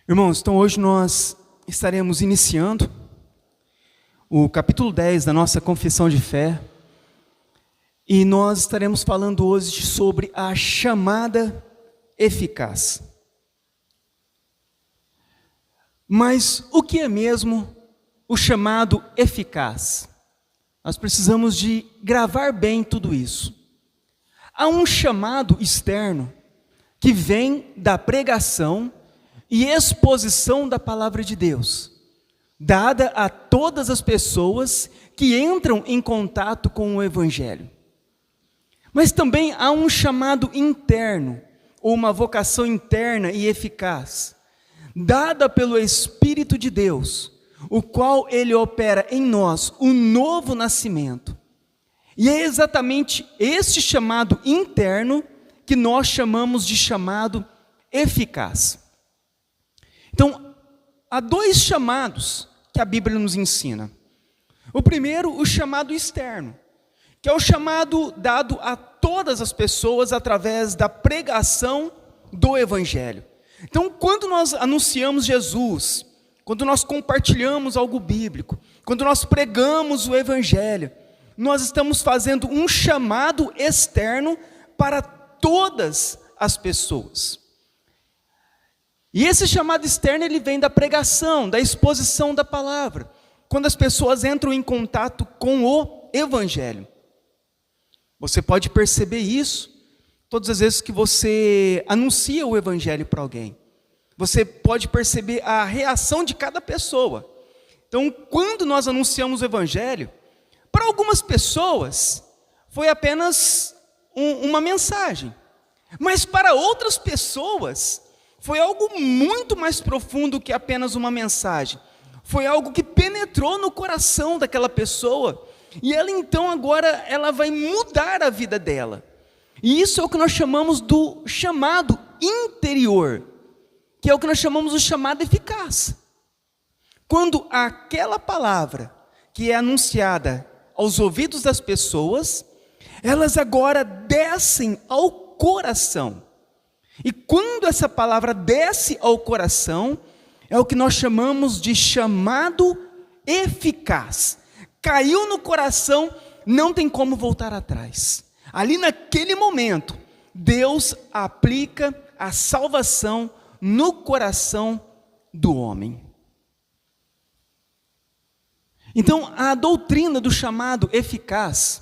Irmãos, então hoje nós estaremos iniciando o capítulo 10 da nossa confissão de fé e nós estaremos falando hoje sobre a chamada eficaz. Mas o que é mesmo o chamado eficaz? Nós precisamos de gravar bem tudo isso. Há um chamado externo que vem da pregação e exposição da palavra de Deus, dada a todas as pessoas que entram em contato com o Evangelho. Mas também há um chamado interno, ou uma vocação interna e eficaz, dada pelo Espírito de Deus, o qual Ele opera em nós o novo nascimento. E é exatamente este chamado interno que nós chamamos de chamado eficaz. Então, há dois chamados que a Bíblia nos ensina. O primeiro, o chamado externo, que é o chamado dado a todas as pessoas através da pregação do Evangelho. Então, quando nós anunciamos Jesus, quando nós compartilhamos algo bíblico, quando nós pregamos o Evangelho, nós estamos fazendo um chamado externo para todas as pessoas. E esse chamado externo, ele vem da pregação, da exposição da palavra, quando as pessoas entram em contato com o Evangelho. Você pode perceber isso todas as vezes que você anuncia o Evangelho para alguém. Você pode perceber a reação de cada pessoa. Então, quando nós anunciamos o Evangelho, para algumas pessoas foi apenas uma mensagem, mas para outras pessoas foi algo muito mais profundo que apenas uma mensagem. Foi algo que penetrou no coração daquela pessoa. E ela então agora ela vai mudar a vida dela. E isso é o que nós chamamos do chamado interior. Que é o que nós chamamos do chamado eficaz. Quando aquela palavra que é anunciada aos ouvidos das pessoas, elas agora descem ao coração. E quando essa palavra desce ao coração, é o que nós chamamos de chamado eficaz. Caiu no coração, não tem como voltar atrás. Ali naquele momento, Deus aplica a salvação no coração do homem. Então, a doutrina do chamado eficaz,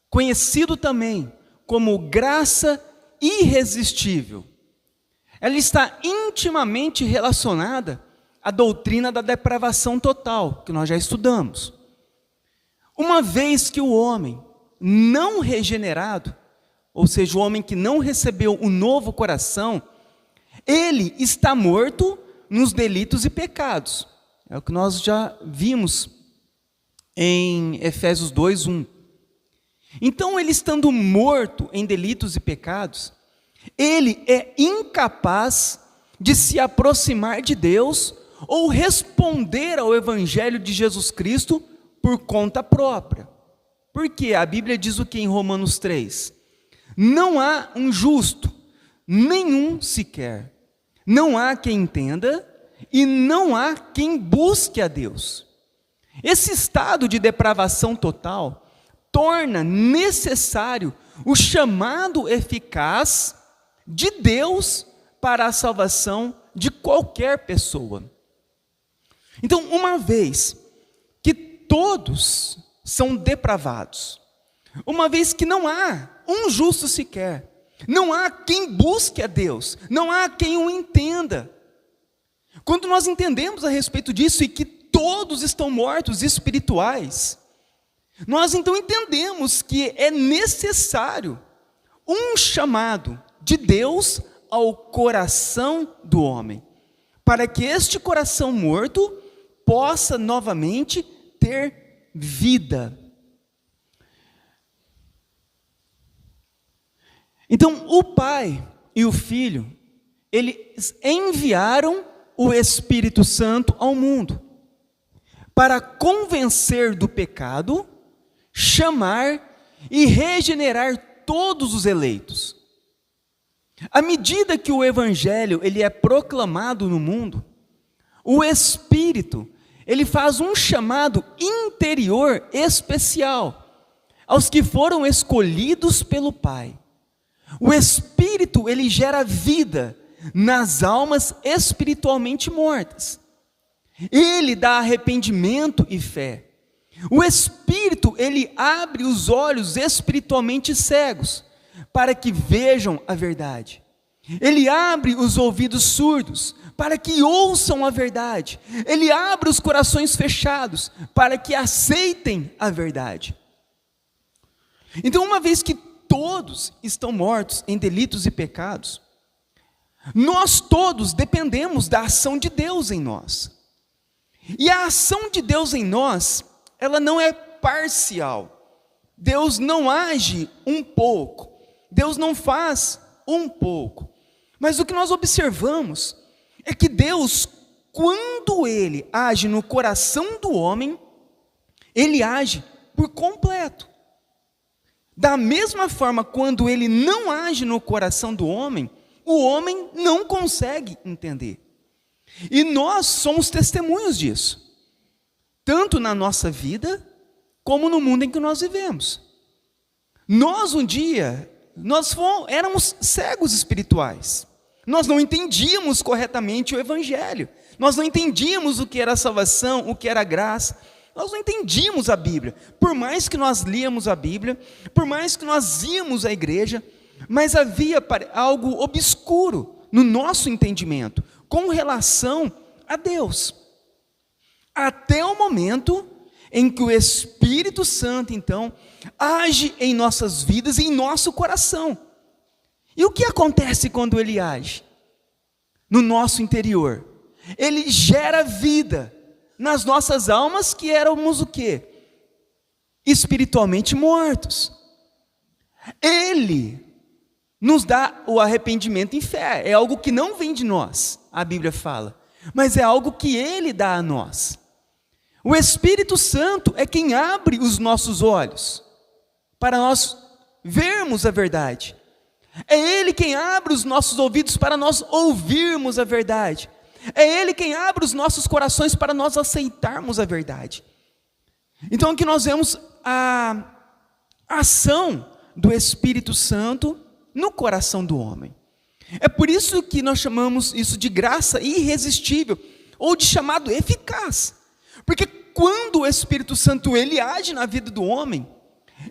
conhecido também como graça irresistível, ela está intimamente relacionada à doutrina da depravação total, que nós já estudamos. Uma vez que o homem não regenerado, ou seja, o homem que não recebeu o novo coração, ele está morto nos delitos e pecados. É o que nós já vimos em Efésios 2:1. Então, ele estando morto em delitos e pecados, ele é incapaz de se aproximar de Deus ou responder ao Evangelho de Jesus Cristo por conta própria. Porque a Bíblia diz o que em Romanos 3? Não há um justo, nenhum sequer. Não há quem entenda e não há quem busque a Deus. Esse estado de depravação total torna necessário o chamado eficaz de Deus para a salvação de qualquer pessoa. Então, uma vez que todos são depravados, uma vez que não há um justo sequer, não há quem busque a Deus, não há quem o entenda. Quando nós entendemos a respeito disso e que todos estão mortos espirituais, nós então entendemos que é necessário um chamado de Deus ao coração do homem, para que este coração morto possa novamente ter vida. Então, o Pai e o Filho, eles enviaram o Espírito Santo ao mundo, para convencer do pecado, chamar e regenerar todos os eleitos. À medida que o Evangelho ele é proclamado no mundo, O Espírito, ele faz um chamado interior especial aos que foram escolhidos pelo Pai. O Espírito, ele gera vida nas almas espiritualmente mortas. Ele dá arrependimento e fé. O Espírito, ele abre os olhos espiritualmente cegos para que vejam a verdade. Ele abre os ouvidos surdos para que ouçam a verdade. Ele abre os corações fechados para que aceitem a verdade. Então, uma vez que todos estão mortos em delitos e pecados, nós todos dependemos da ação de Deus em nós. E a ação de Deus em nós, ela não é parcial. Deus não age um pouco. Deus não faz um pouco. Mas o que nós observamos é que Deus, quando Ele age no coração do homem, Ele age por completo. Da mesma forma, quando Ele não age no coração do homem, o homem não consegue entender. E nós somos testemunhos disso, tanto na nossa vida, como no mundo em que nós vivemos. Nós um dia, éramos cegos espirituais. Nós não entendíamos corretamente o Evangelho. Nós não entendíamos o que era salvação, o que era graça. Nós não entendíamos a Bíblia. Por mais que nós líamos a Bíblia, por mais que nós íamos à igreja, mas havia algo obscuro no nosso entendimento com relação a Deus. Até o momento em que o Espírito Santo, então, age em nossas vidas e em nosso coração. E o que acontece quando Ele age? No nosso interior. Ele gera vida nas nossas almas que éramos o quê? Espiritualmente mortos. Ele nos dá o arrependimento em fé. É algo que não vem de nós, a Bíblia fala, mas é algo que Ele dá a nós. O Espírito Santo é quem abre os nossos olhos para nós vermos a verdade. É Ele quem abre os nossos ouvidos para nós ouvirmos a verdade. É Ele quem abre os nossos corações para nós aceitarmos a verdade. Então aqui nós vemos a ação do Espírito Santo no coração do homem. É por isso que nós chamamos isso de graça irresistível, ou de chamado eficaz. Porque quando o Espírito Santo ele age na vida do homem,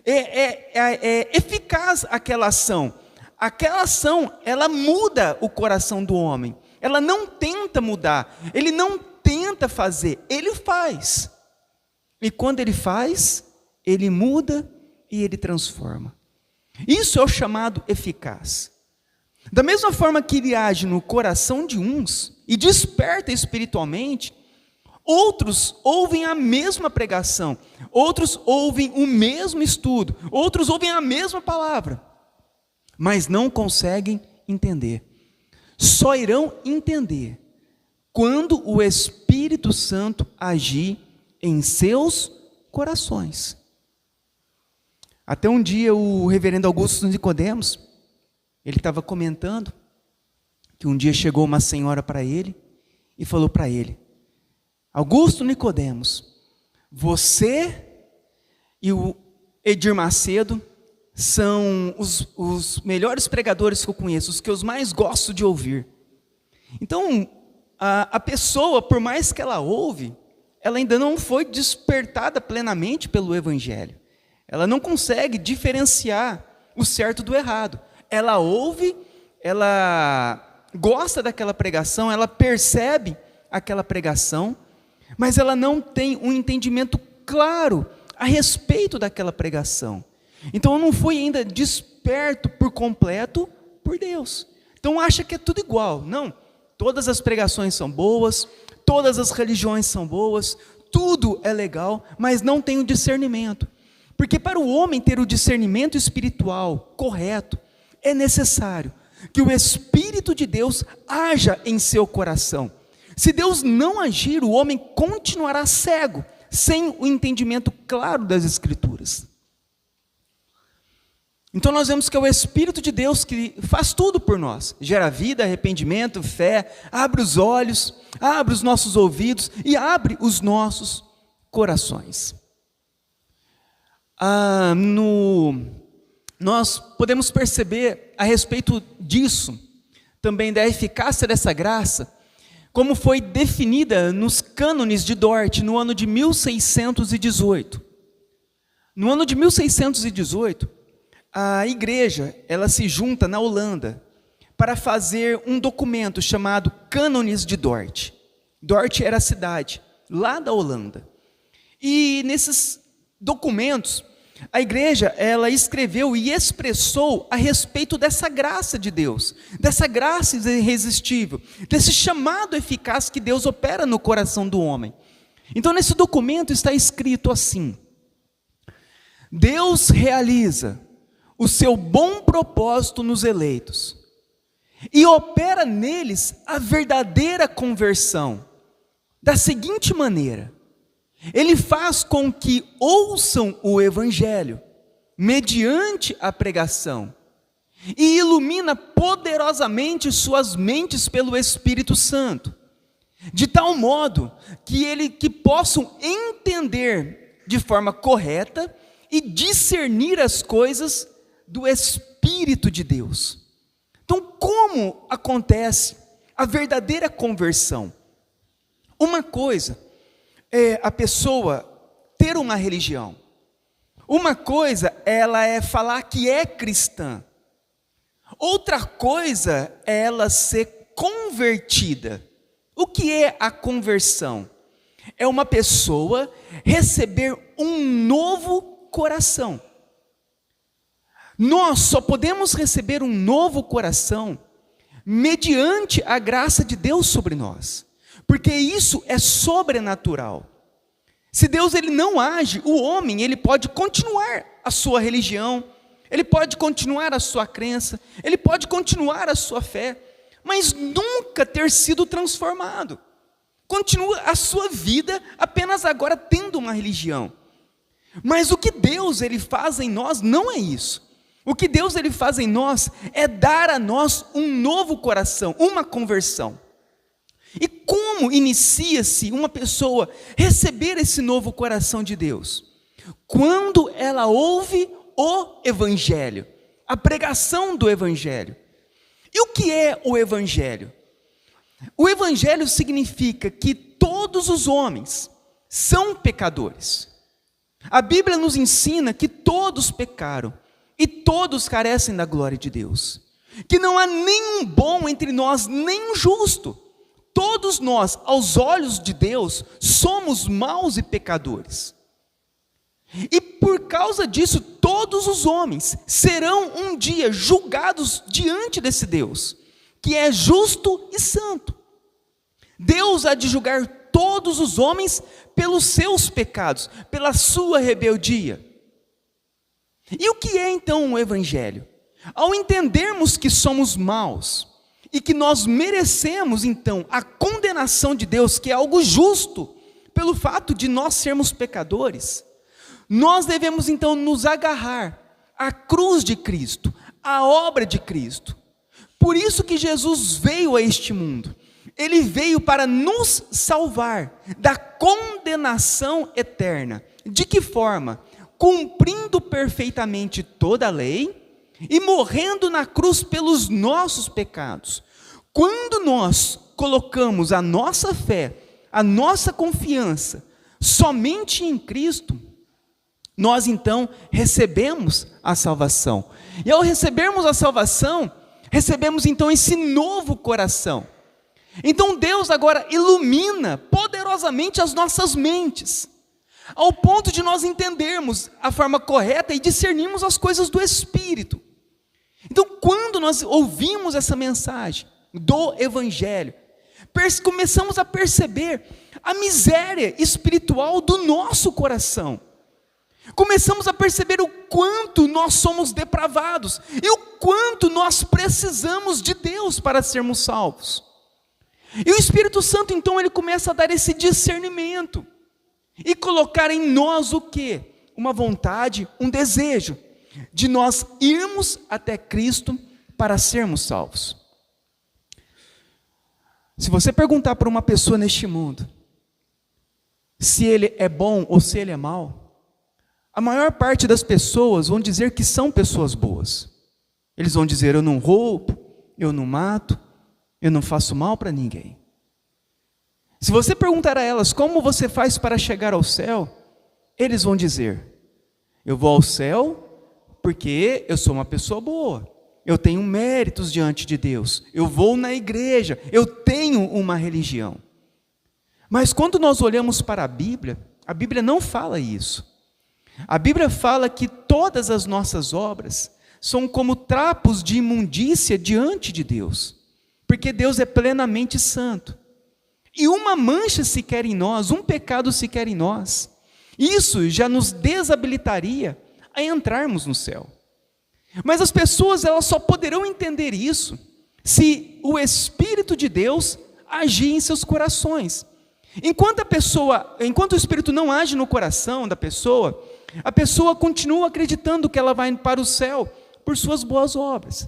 é eficaz aquela ação. Aquela ação, ela muda o coração do homem. Ela não tenta mudar, ele não tenta fazer, ele faz. E quando ele faz, ele muda e ele transforma. Isso é o chamado eficaz. Da mesma forma que ele age no coração de uns e desperta espiritualmente, outros ouvem a mesma pregação, outros ouvem o mesmo estudo, outros ouvem a mesma palavra, mas não conseguem entender. Só irão entender quando o Espírito Santo agir em seus corações. Até um dia o reverendo Augusto Nicodemos, ele estava comentando que um dia chegou uma senhora para ele e falou para ele: Augusto Nicodemos, você e o Edir Macedo são os melhores pregadores que eu conheço, os que eu mais gosto de ouvir. Então, a pessoa, por mais que ela ouve, ela ainda não foi despertada plenamente pelo Evangelho. Ela não consegue diferenciar o certo do errado. Ela ouve, ela gosta daquela pregação, ela percebe aquela pregação, mas ela não tem um entendimento claro a respeito daquela pregação. Então, não foi ainda desperto por completo por Deus. Então, acha que é tudo igual. Não, todas as pregações são boas, todas as religiões são boas, tudo é legal, mas não tem o discernimento. Porque para o homem ter o discernimento espiritual correto, é necessário que o Espírito de Deus haja em seu coração. Se Deus não agir, o homem continuará cego, sem o entendimento claro das Escrituras. Então nós vemos que é o Espírito de Deus que faz tudo por nós. Gera vida, arrependimento, fé, abre os olhos, abre os nossos ouvidos e abre os nossos corações. Nós podemos perceber a respeito disso, também da eficácia dessa graça, como foi definida nos cânones de Dort, no ano de 1618. No ano de 1618, a igreja, ela se junta na Holanda para fazer um documento chamado Cânones de Dort. Dort era a cidade, lá da Holanda. E nesses documentos, a igreja, ela escreveu e expressou a respeito dessa graça de Deus, dessa graça irresistível, desse chamado eficaz que Deus opera no coração do homem. Então, nesse documento está escrito assim: Deus realiza o seu bom propósito nos eleitos e opera neles a verdadeira conversão, da seguinte maneira: Ele faz com que ouçam o Evangelho, mediante a pregação, e ilumina poderosamente suas mentes pelo Espírito Santo, de tal modo que possam entender de forma correta e discernir as coisas do Espírito de Deus. Então, como acontece a verdadeira conversão? Uma coisa é a pessoa ter uma religião. Uma coisa, ela é falar que é cristã. Outra coisa é ela ser convertida. O que é a conversão? É uma pessoa receber um novo coração. Nós só podemos receber um novo coração mediante a graça de Deus sobre nós, porque isso é sobrenatural. Se Deus ele não age, o homem ele pode continuar a sua religião, ele pode continuar a sua crença, ele pode continuar a sua fé, mas nunca ter sido transformado. Continua a sua vida apenas agora tendo uma religião. Mas o que Deus ele faz em nós não é isso. O que Deus ele faz em nós é dar a nós um novo coração, uma conversão. E como inicia-se uma pessoa receber esse novo coração de Deus? Quando ela ouve o Evangelho, a pregação do Evangelho. E o que é o Evangelho? O Evangelho significa que todos os homens são pecadores. A Bíblia nos ensina que todos pecaram e todos carecem da glória de Deus. Que não há nenhum bom entre nós, nem um justo. Todos nós, aos olhos de Deus, somos maus e pecadores. E por causa disso, todos os homens serão um dia julgados diante desse Deus, que é justo e santo. Deus há de julgar todos os homens pelos seus pecados, pela sua rebeldia. E o que é então o Evangelho? Ao entendermos que somos maus, e que nós merecemos então a condenação de Deus, que é algo justo, pelo fato de nós sermos pecadores, nós devemos então nos agarrar à cruz de Cristo, à obra de Cristo. Por isso que Jesus veio a este mundo. Ele veio para nos salvar da condenação eterna. De que forma? Cumprindo perfeitamente toda a lei e morrendo na cruz pelos nossos pecados. Quando nós colocamos a nossa fé, a nossa confiança somente em Cristo, nós então recebemos a salvação. E ao recebermos a salvação, recebemos então esse novo coração. Então Deus agora ilumina poderosamente as nossas mentes, ao ponto de nós entendermos a forma correta e discernirmos as coisas do Espírito. Então, quando nós ouvimos essa mensagem do Evangelho, começamos a perceber a miséria espiritual do nosso coração. Começamos a perceber o quanto nós somos depravados e o quanto nós precisamos de Deus para sermos salvos. E o Espírito Santo, então, ele começa a dar esse discernimento e colocar em nós o quê? Uma vontade, um desejo de nós irmos até Cristo para sermos salvos. Se você perguntar para uma pessoa neste mundo se ele é bom ou se ele é mau, a maior parte das pessoas vão dizer que são pessoas boas. Eles vão dizer: eu não roubo, eu não mato, eu não faço mal para ninguém. Se você perguntar a elas como você faz para chegar ao céu, eles vão dizer: eu vou ao céu porque eu sou uma pessoa boa, eu tenho méritos diante de Deus, eu vou na igreja, eu tenho uma religião. Mas quando nós olhamos para a Bíblia não fala isso. A Bíblia fala que todas as nossas obras são como trapos de imundícia diante de Deus, porque Deus é plenamente santo. E uma mancha sequer em nós, um pecado sequer em nós, isso já nos desabilitaria a entrarmos no céu. Mas as pessoas, elas só poderão entender isso se o Espírito de Deus agir em seus corações. Enquanto o Espírito não age no coração da pessoa, a pessoa continua acreditando que ela vai para o céu por suas boas obras.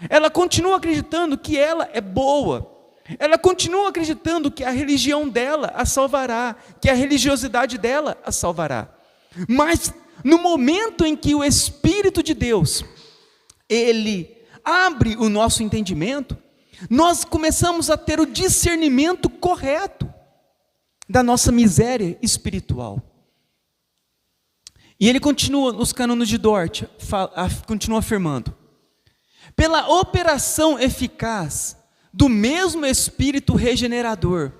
Ela continua acreditando que ela é boa. Ela continua acreditando que a religião dela a salvará, que a religiosidade dela a salvará. Mas no momento em que o Espírito de Deus, ele abre o nosso entendimento, nós começamos a ter o discernimento correto da nossa miséria espiritual. E ele continua, nos cânones de Dort, continua afirmando: pela operação eficaz do mesmo Espírito regenerador,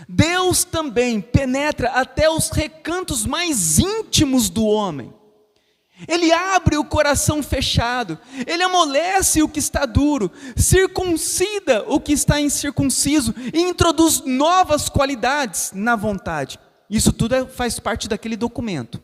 Deus também penetra até os recantos mais íntimos do homem. Ele abre o coração fechado, ele amolece o que está duro, circuncida o que está incircunciso e introduz novas qualidades na vontade. Isso tudo faz parte daquele documento.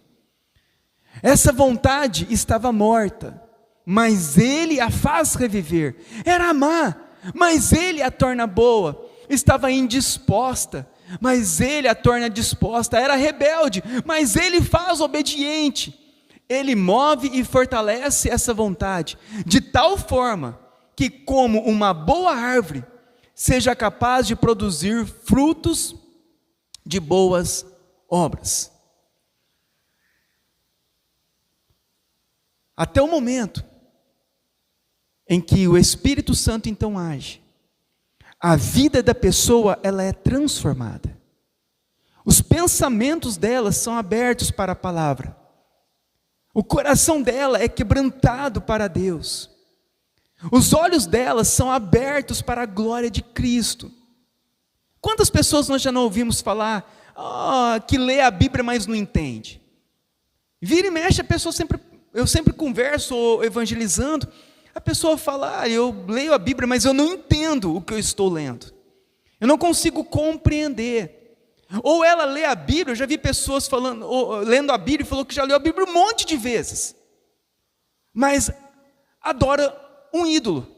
Essa vontade estava morta, mas ele a faz reviver. Era má, mas ele a torna boa. Estava indisposta, mas ele a torna disposta. Era rebelde, mas ele faz obediente. Ele move e fortalece essa vontade, de tal forma que, como uma boa árvore, seja capaz de produzir frutos de boas obras. Até o momento em que o Espírito Santo então age, a vida da pessoa, ela é transformada. Os pensamentos dela são abertos para a palavra. O coração dela é quebrantado para Deus. Os olhos dela são abertos para a glória de Cristo. Quantas pessoas nós já não ouvimos falar que lê a Bíblia, mas não entende? Vira e mexe, a pessoa eu sempre converso evangelizando, a pessoa fala: eu leio a Bíblia, mas eu não entendo o que eu estou lendo. Eu não consigo compreender. Ou ela lê a Bíblia, eu já vi pessoas lendo a Bíblia e falou que já leu a Bíblia um monte de vezes, mas adora um ídolo,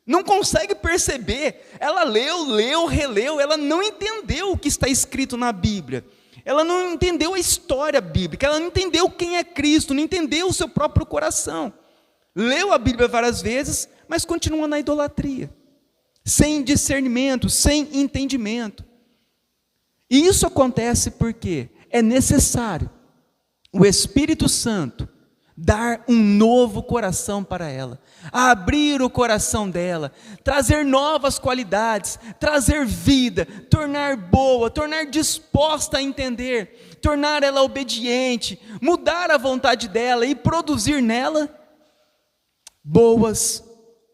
não consegue perceber. Ela leu, releu, ela não entendeu o que está escrito na Bíblia, ela não entendeu a história bíblica, ela não entendeu quem é Cristo, não entendeu o seu próprio coração. Leu a Bíblia várias vezes, mas continua na idolatria, sem discernimento, sem entendimento. E isso acontece porque é necessário o Espírito Santo dar um novo coração para ela, abrir o coração dela, trazer novas qualidades, trazer vida, tornar boa, tornar disposta a entender, tornar ela obediente, mudar a vontade dela e produzir nela boas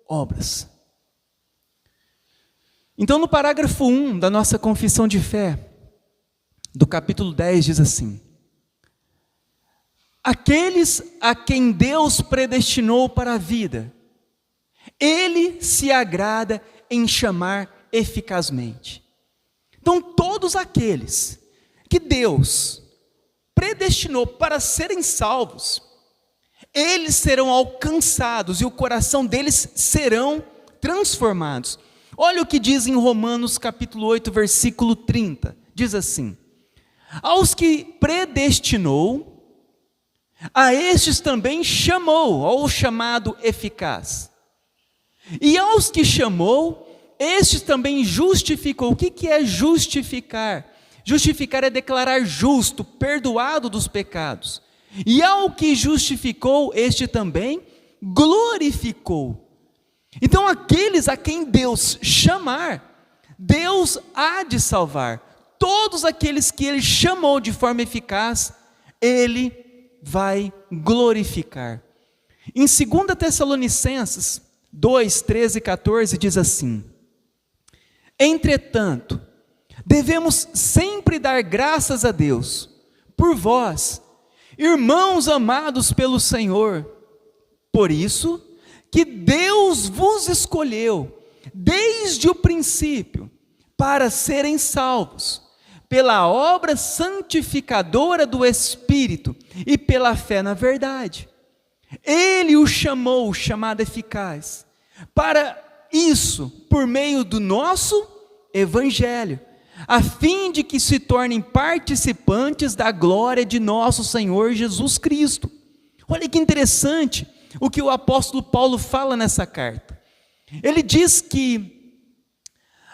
obras. Então, no parágrafo 1 da nossa confissão de fé, do capítulo 10, diz assim: aqueles a quem Deus predestinou para a vida, Ele se agrada em chamar eficazmente. Então, todos aqueles que Deus predestinou para serem salvos, eles serão alcançados e o coração deles serão transformados. Olha o que diz em Romanos capítulo 8, versículo 30, diz assim: aos que predestinou, a estes também chamou, ao chamado eficaz. E aos que chamou, este também justificou. O que é justificar? Justificar é declarar justo, perdoado dos pecados. E ao que justificou, este também glorificou. Então aqueles a quem Deus chamar, Deus há de salvar. Todos aqueles que Ele chamou de forma eficaz, Ele vai glorificar. Em 2 Tessalonicenses 2, 13 e 14 diz assim: entretanto, devemos sempre dar graças a Deus, por vós, irmãos amados pelo Senhor, por isso que Deus vos escolheu, desde o princípio, para serem salvos, pela obra santificadora do Espírito e pela fé na verdade. Ele o chamou, chamada eficaz, para isso, por meio do nosso Evangelho, a fim de que se tornem participantes da glória de nosso Senhor Jesus Cristo. Olha que interessante o que o apóstolo Paulo fala nessa carta. Ele diz que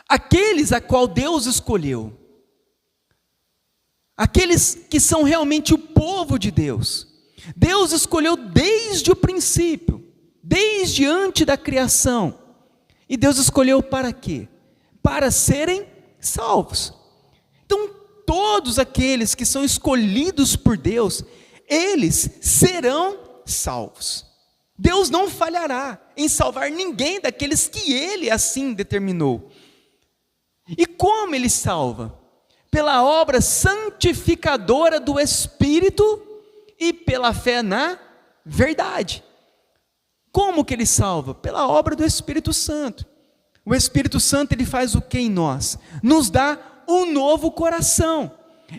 aqueles a qual Deus escolheu, aqueles que são realmente o povo de Deus, Deus escolheu desde o princípio, desde antes da criação. E Deus escolheu para quê? Para serem salvos. Então, todos aqueles que são escolhidos por Deus, eles serão salvos. Deus não falhará em salvar ninguém daqueles que Ele assim determinou. E como Ele salva? Pela obra santificadora do Espírito e pela fé na verdade. Como que Ele salva? Pela obra do Espírito Santo. O Espírito Santo, Ele faz o que em nós? Nos dá um novo coração.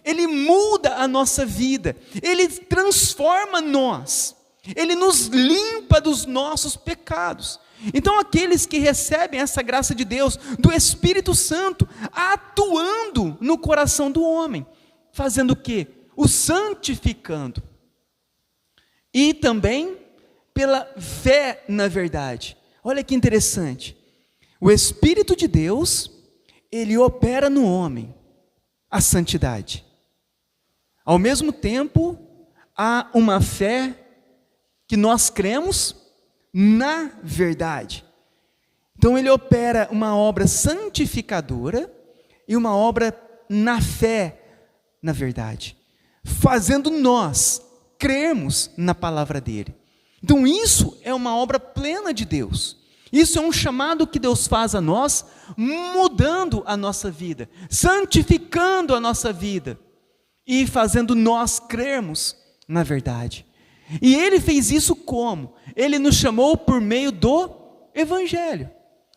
Ele muda a nossa vida. Ele transforma nós. Ele nos limpa dos nossos pecados. Então aqueles que recebem essa graça de Deus, do Espírito Santo, atuando no coração do homem, fazendo o quê? O santificando. E também pela fé na verdade. Olha que interessante. O Espírito de Deus, Ele opera no homem a santidade. Ao mesmo tempo, há uma fé que nós cremos na verdade. Então Ele opera uma obra santificadora e uma obra na fé na verdade, fazendo nós crermos na palavra dEle. Então isso é uma obra plena de Deus. Isso é um chamado que Deus faz a nós, mudando a nossa vida, santificando a nossa vida e fazendo nós crermos na verdade. E Ele fez isso como? Ele nos chamou por meio do Evangelho,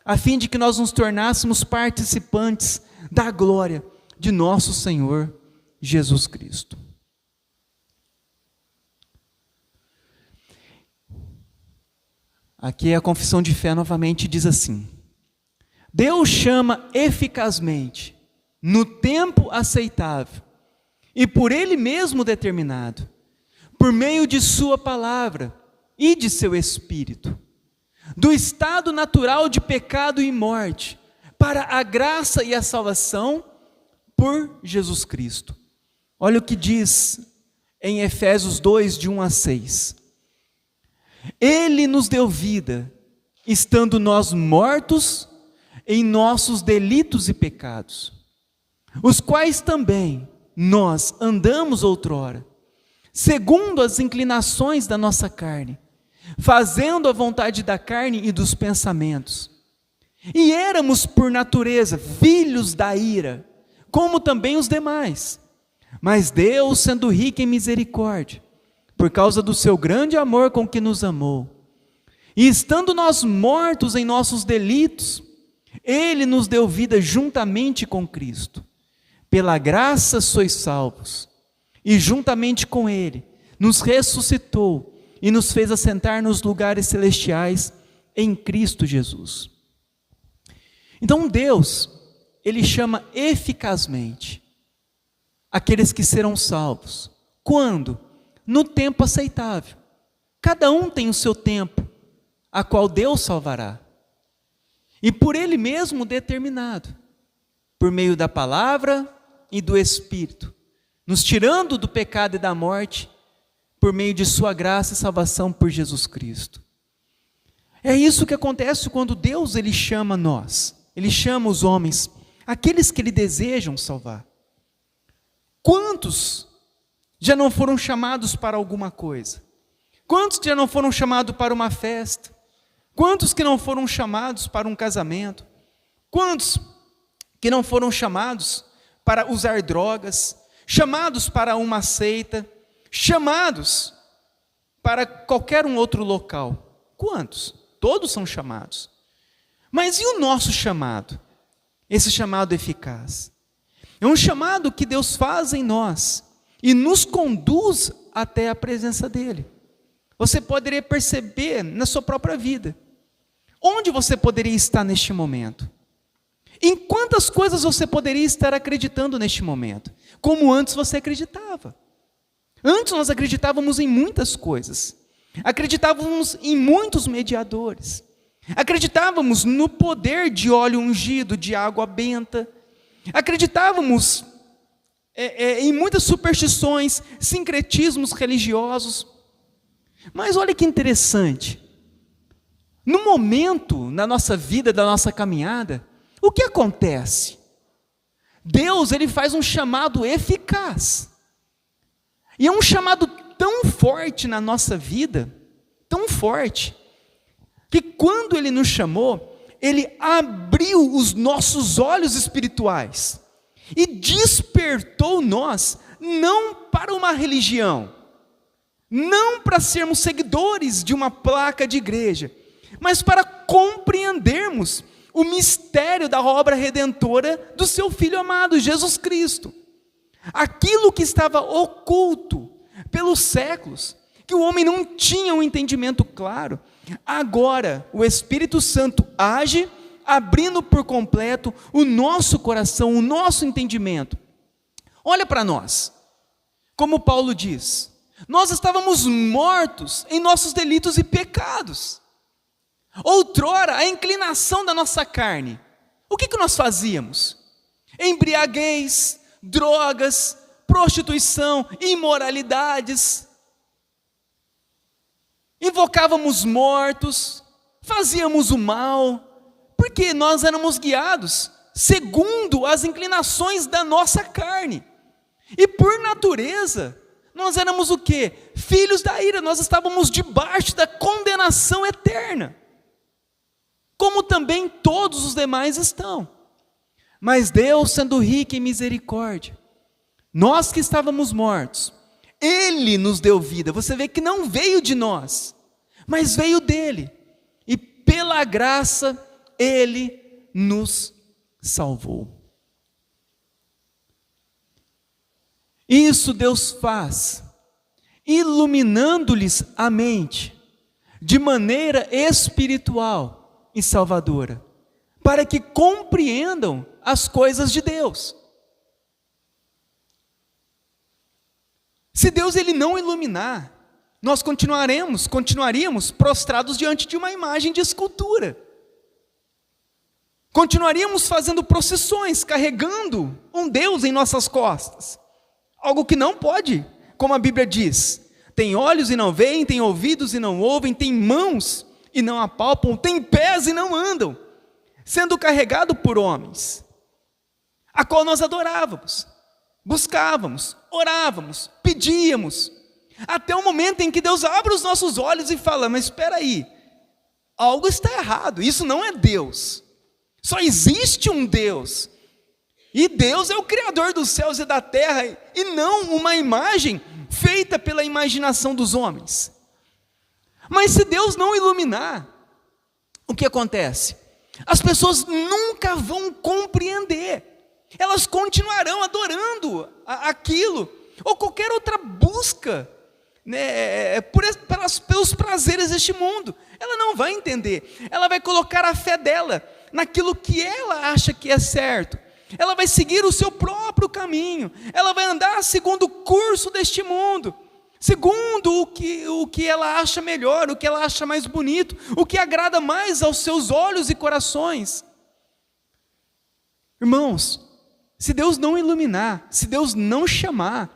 a fim de que nós nos tornássemos participantes da glória de nosso Senhor Jesus Cristo. Aqui a confissão de fé novamente diz assim: Deus chama eficazmente, no tempo aceitável, e por Ele mesmo determinado, por meio de sua palavra e de seu Espírito, do estado natural de pecado e morte, para a graça e a salvação por Jesus Cristo. Olha o que diz em Efésios 2, de 1 a 6. Ele nos deu vida, estando nós mortos em nossos delitos e pecados, os quais também nós andamos outrora, segundo as inclinações da nossa carne, fazendo a vontade da carne e dos pensamentos. E éramos por natureza filhos da ira, como também os demais. Mas Deus, sendo rico em misericórdia, por causa do seu grande amor com que nos amou, e estando nós mortos em nossos delitos, Ele nos deu vida juntamente com Cristo. Pela graça sois salvos, e juntamente com Ele nos ressuscitou e nos fez assentar nos lugares celestiais em Cristo Jesus. Então Deus, Ele chama eficazmente aqueles que serão salvos. Quando? No tempo aceitável. Cada um tem o seu tempo, a qual Deus salvará. e por Ele mesmo determinado, por meio da palavra e do Espírito, nos tirando do pecado e da morte, por meio de sua graça e salvação por Jesus Cristo. É isso que acontece quando Deus Ele chama nós, Ele chama os homens, aqueles que Ele desejam salvar. Quantos já não foram chamados para alguma coisa? Quantos já não foram chamados para uma festa? Quantos que não foram chamados para um casamento? Quantos que não foram chamados para usar drogas? Chamados para uma seita? Chamados para qualquer um outro local? Quantos? Todos são chamados. Mas e o nosso chamado? Esse chamado eficaz. É um chamado que Deus faz em nós e nos conduz até a presença dEle. Você poderia perceber na sua própria vida. Onde você poderia estar neste momento? Em quantas coisas você poderia estar acreditando neste momento? Como antes você acreditava. Antes nós acreditávamos em muitas coisas. Acreditávamos em muitos mediadores. Acreditávamos no poder de óleo ungido, de água benta. Acreditávamos em muitas superstições, sincretismos religiosos. Mas olha que interessante. No momento, na nossa vida, da nossa caminhada, o que acontece? Deus, Ele faz um chamado eficaz. E é um chamado tão forte na nossa vida, tão forte, que quando Ele nos chamou, Ele abriu os nossos olhos espirituais e despertou nós, não para uma religião, não para sermos seguidores de uma placa de igreja, mas para compreendermos o mistério da obra redentora do seu Filho amado, Jesus Cristo. Aquilo que estava oculto pelos séculos, que o homem não tinha um entendimento claro, agora o Espírito Santo age, abrindo por completo o nosso coração, o nosso entendimento. Olha para nós, como Paulo diz, nós estávamos mortos em nossos delitos e pecados. Outrora, a inclinação da nossa carne, o que nós fazíamos? Embriaguez, drogas, prostituição, imoralidades. Invocávamos mortos, fazíamos o mal, porque nós éramos guiados segundo as inclinações da nossa carne. E por natureza, nós éramos o quê? Filhos da ira, nós estávamos debaixo da condenação eterna. Como também todos os demais estão. Mas Deus, sendo rico em misericórdia, nós que estávamos mortos, Ele nos deu vida. Você vê que não veio de nós, mas veio dEle. E pela graça, Ele nos salvou. Isso Deus faz, iluminando-lhes a mente, de maneira espiritual e salvadora, para que compreendam as coisas de Deus. Se Deus Ele não iluminar, nós continuaríamos prostrados diante de uma imagem de escultura. Continuaríamos fazendo procissões, carregando um Deus em nossas costas. Algo que não pode, como a Bíblia diz. Tem olhos e não veem, tem ouvidos e não ouvem, tem mãos e não apalpam, tem pés e não andam, sendo carregado por homens, a qual nós adorávamos, buscávamos, orávamos, pedíamos, até o momento em que Deus abre os nossos olhos e fala, mas espera aí, algo está errado, isso não é Deus, só existe um Deus, e Deus é o Criador dos céus e da terra, e não uma imagem feita pela imaginação dos homens. Mas se Deus não iluminar, o que acontece? As pessoas nunca vão compreender, elas continuarão adorando aquilo, ou qualquer outra busca, né, pelos prazeres deste mundo. Ela não vai entender, ela vai colocar a fé dela naquilo que ela acha que é certo, ela vai seguir o seu próprio caminho, ela vai andar segundo o curso deste mundo, segundo o que ela acha melhor, o que ela acha mais bonito, o que agrada mais aos seus olhos e corações. Irmãos, se Deus não iluminar, se Deus não chamar,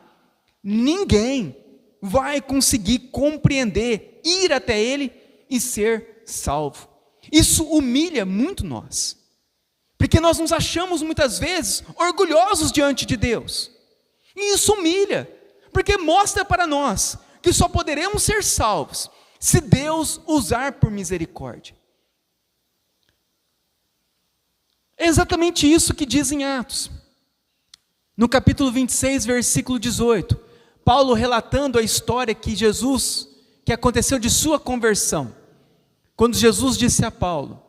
ninguém vai conseguir compreender, ir até Ele e ser salvo. Isso humilha muito nós, porque nós nos achamos muitas vezes orgulhosos diante de Deus, e isso humilha, porque mostra para nós que só poderemos ser salvos se Deus usar por misericórdia. É exatamente isso que diz em Atos, no capítulo 26, versículo 18, Paulo relatando a história que aconteceu de sua conversão, quando Jesus disse a Paulo: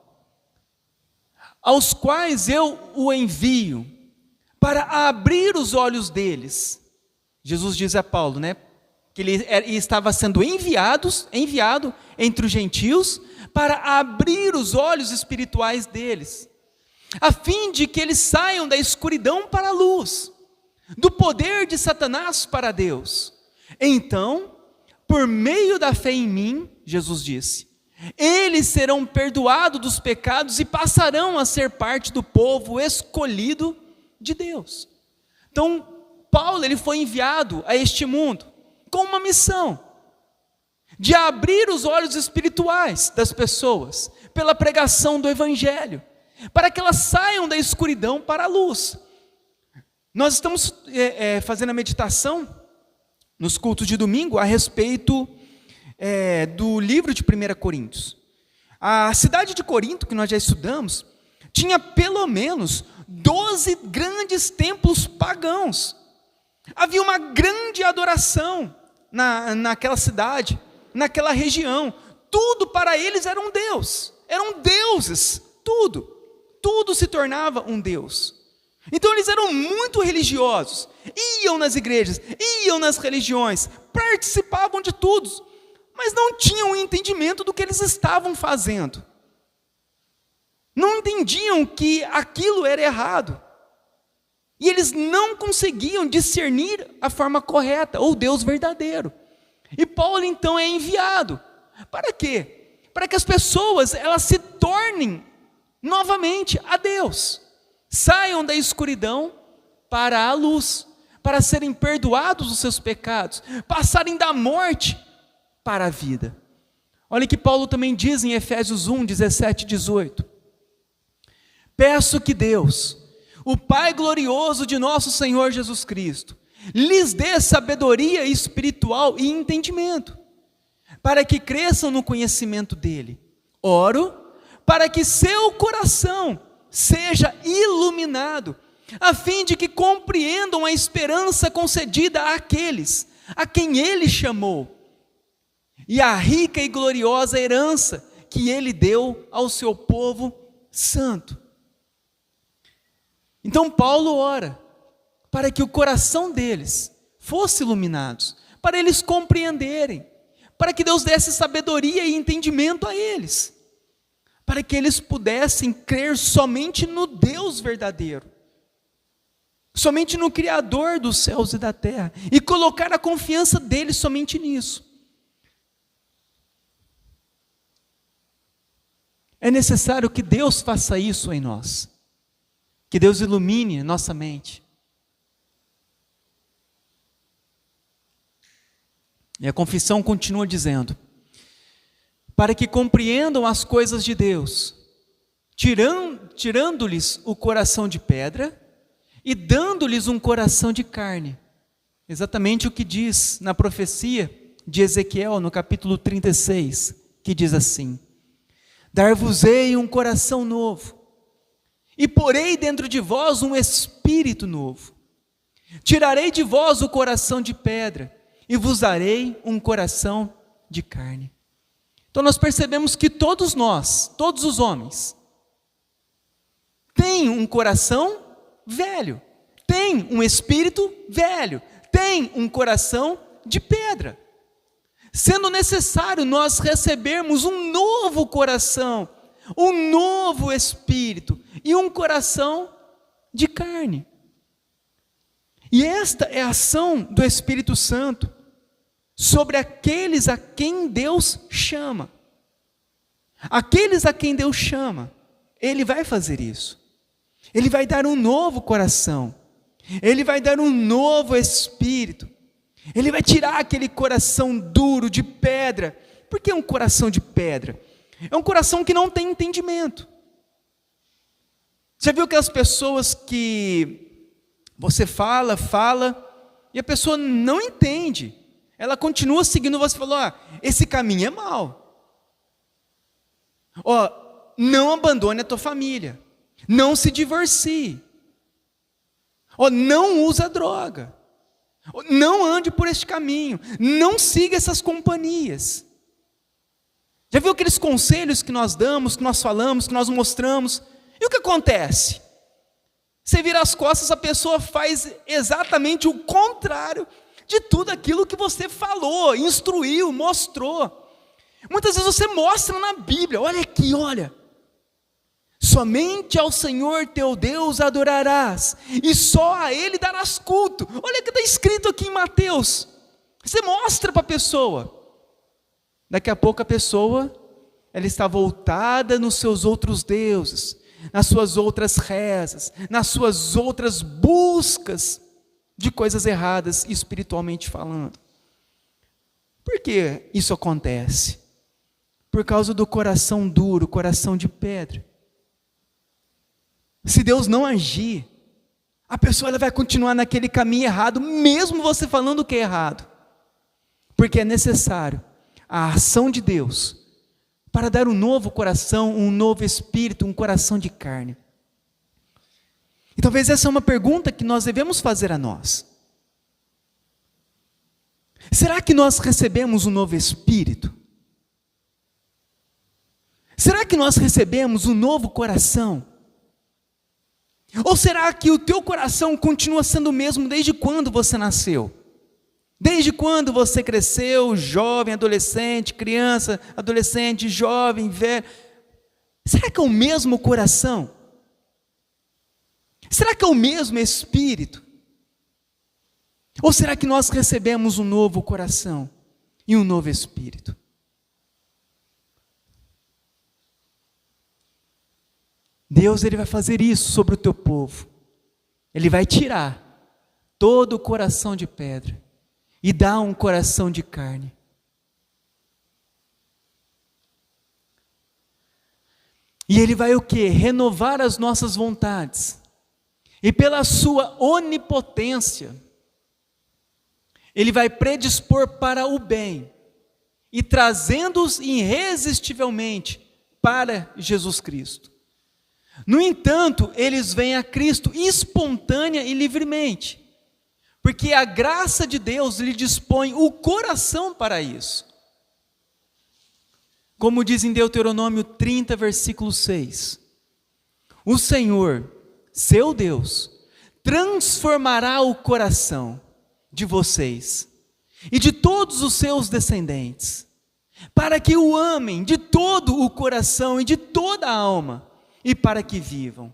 aos quais eu o envio para abrir os olhos deles. Jesus diz a Paulo, que ele estava sendo enviado entre os gentios para abrir os olhos espirituais deles, a fim de que eles saiam da escuridão para a luz, do poder de Satanás para Deus. Então, por meio da fé em mim, Jesus disse, eles serão perdoados dos pecados e passarão a ser parte do povo escolhido de Deus. Então, Paulo ele foi enviado a este mundo com uma missão de abrir os olhos espirituais das pessoas pela pregação do Evangelho, para que elas saiam da escuridão para a luz. Nós estamos fazendo a meditação nos cultos de domingo a respeito do livro de 1 Coríntios. A cidade de Corinto, que nós já estudamos, tinha pelo menos 12 grandes templos pagãos. Havia uma grande adoração naquela cidade, naquela região. Tudo para eles era um Deus, eram deuses, tudo se tornava um Deus. Então eles eram muito religiosos, iam nas igrejas, iam nas religiões, participavam de tudo, mas não tinham entendimento do que eles estavam fazendo. Não entendiam que aquilo era errado. E eles não conseguiam discernir a forma correta, ou Deus verdadeiro. E Paulo então é enviado. Para quê? Para que as pessoas elas se tornem novamente a Deus. Saiam da escuridão para a luz, para serem perdoados os seus pecados, passarem da morte para a vida. Olha que Paulo também diz em Efésios 1, 17 e 18. Peço que Deus, o Pai glorioso de nosso Senhor Jesus Cristo, lhes dê sabedoria espiritual e entendimento, para que cresçam no conhecimento dele. Oro para que seu coração seja iluminado, a fim de que compreendam a esperança concedida àqueles a quem ele chamou, e a rica e gloriosa herança que ele deu ao seu povo santo. Então Paulo ora para que o coração deles fosse iluminado, para eles compreenderem, para que Deus desse sabedoria e entendimento a eles, para que eles pudessem crer somente no Deus verdadeiro, somente no Criador dos céus e da terra, e colocar a confiança deles somente nisso. É necessário que Deus faça isso em nós, que Deus ilumine nossa mente. E a confissão continua dizendo, para que compreendam as coisas de Deus, tirando-lhes o coração de pedra e dando-lhes um coração de carne. Exatamente o que diz na profecia de Ezequiel, no capítulo 36, que diz assim, dar-vos-ei um coração novo, e porei dentro de vós um espírito novo. Tirarei de vós o coração de pedra, e vos darei um coração de carne. Então nós percebemos que todos nós, todos os homens, têm um coração velho, têm um espírito velho, têm um coração de pedra. Sendo necessário nós recebermos um novo coração, um novo espírito e um coração de carne. E esta é a ação do Espírito Santo sobre aqueles a quem Deus chama. Aqueles a quem Deus chama, Ele vai fazer isso. Ele vai dar um novo coração. Ele vai dar um novo espírito. Ele vai tirar aquele coração duro de pedra. Por que um coração de pedra? É um coração que não tem entendimento. Já viu aquelas pessoas que você fala, e a pessoa não entende. Ela continua seguindo, você falou, esse caminho é mau. Não abandone a tua família. Não se divorcie. Não usa droga. Não ande por este caminho. Não siga essas companhias. Já viu aqueles conselhos que nós damos, que nós falamos, que nós mostramos? E o que acontece? Você vira as costas, a pessoa faz exatamente o contrário de tudo aquilo que você falou, instruiu, mostrou. Muitas vezes você mostra na Bíblia, olha aqui, olha. Somente ao Senhor teu Deus adorarás, e só a Ele darás culto. Olha o que está escrito aqui em Mateus. Você mostra para a pessoa. Daqui a pouco a pessoa, ela está voltada nos seus outros deuses, nas suas outras rezas, nas suas outras buscas de coisas erradas, espiritualmente falando. Por que isso acontece? Por causa do coração duro, coração de pedra. Se Deus não agir, a pessoa ela vai continuar naquele caminho errado, mesmo você falando que é errado. Porque é necessário a ação de Deus para dar um novo coração, um novo espírito, um coração de carne. E talvez essa é uma pergunta que nós devemos fazer a nós. Será que nós recebemos um novo espírito? Será que nós recebemos um novo coração? Ou será que o teu coração continua sendo o mesmo desde quando você nasceu? Desde quando você cresceu, jovem, adolescente, criança, adolescente, jovem, velho? Será que é o mesmo coração? Será que é o mesmo espírito? Ou será que nós recebemos um novo coração e um novo espírito? Deus ele vai fazer isso sobre o teu povo. Ele vai tirar todo o coração de pedra e dar um coração de carne. E Ele vai o quê? Renovar as nossas vontades. E pela sua onipotência, Ele vai predispor para o bem e trazendo-os irresistivelmente para Jesus Cristo. No entanto, eles vêm a Cristo espontânea e livremente, porque a graça de Deus lhe dispõe o coração para isso. Como diz em Deuteronômio 30, versículo 6, o Senhor, seu Deus, transformará o coração de vocês e de todos os seus descendentes, para que o amem de todo o coração e de toda a alma, e para que vivam.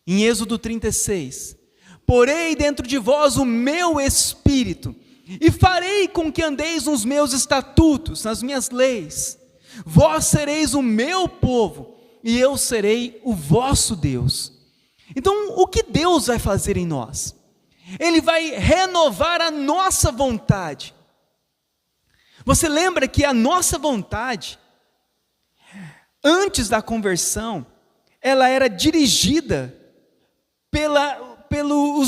Em Êxodo 36, porei dentro de vós o meu espírito, e farei com que andeis nos meus estatutos, nas minhas leis. Vós sereis o meu povo, e eu serei o vosso Deus. Então, o que Deus vai fazer em nós? Ele vai renovar a nossa vontade. Você lembra que a nossa vontade, antes da conversão, ela era dirigida pelo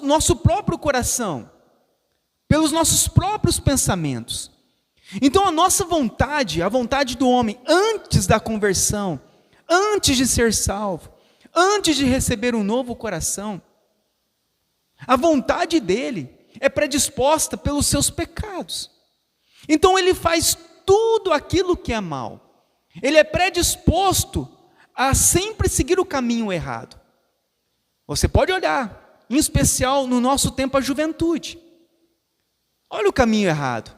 nosso próprio coração, pelos nossos próprios pensamentos. Então a nossa vontade, a vontade do homem, antes da conversão, antes de ser salvo, antes de receber um novo coração, a vontade dele é predisposta pelos seus pecados. Então ele faz tudo aquilo que é mal. Ele é predisposto a sempre seguir o caminho errado. Você pode olhar, em especial no nosso tempo, a juventude. Olha o caminho errado.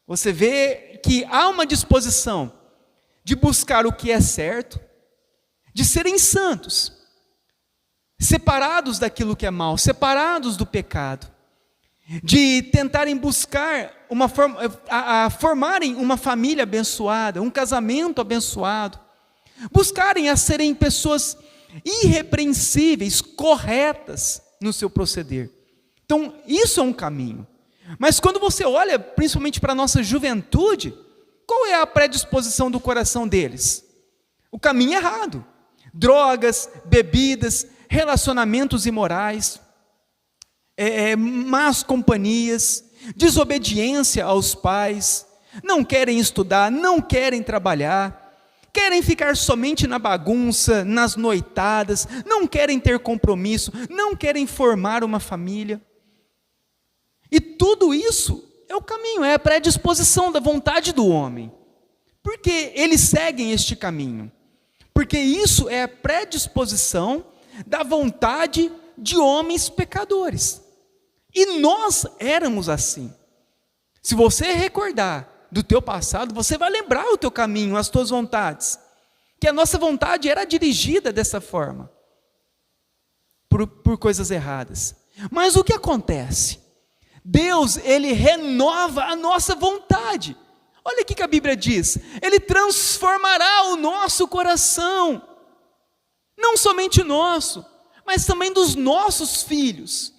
Você vê que há uma disposição de buscar o que é certo, de serem santos, separados daquilo que é mal, separados do pecado. de tentarem buscar formarem uma família abençoada, um casamento abençoado, buscarem a serem pessoas irrepreensíveis, corretas no seu proceder. Então, isso é um caminho. Mas quando você olha, principalmente para a nossa juventude, qual é a predisposição do coração deles? O caminho errado. Drogas, bebidas, relacionamentos imorais, más companhias, desobediência aos pais, não querem estudar, não querem trabalhar, querem ficar somente na bagunça, nas noitadas, não querem ter compromisso, não querem formar uma família. E tudo isso é o caminho, é a predisposição da vontade do homem. Por que eles seguem este caminho? Porque isso é a predisposição da vontade de homens pecadores. E nós éramos assim. Se você recordar do teu passado, você vai lembrar o teu caminho, as tuas vontades. Que a nossa vontade era dirigida dessa forma. Por coisas erradas. Mas o que acontece? Deus, Ele renova a nossa vontade. Olha o que a Bíblia diz. Ele transformará o nosso coração. Não somente nosso, mas também dos nossos filhos.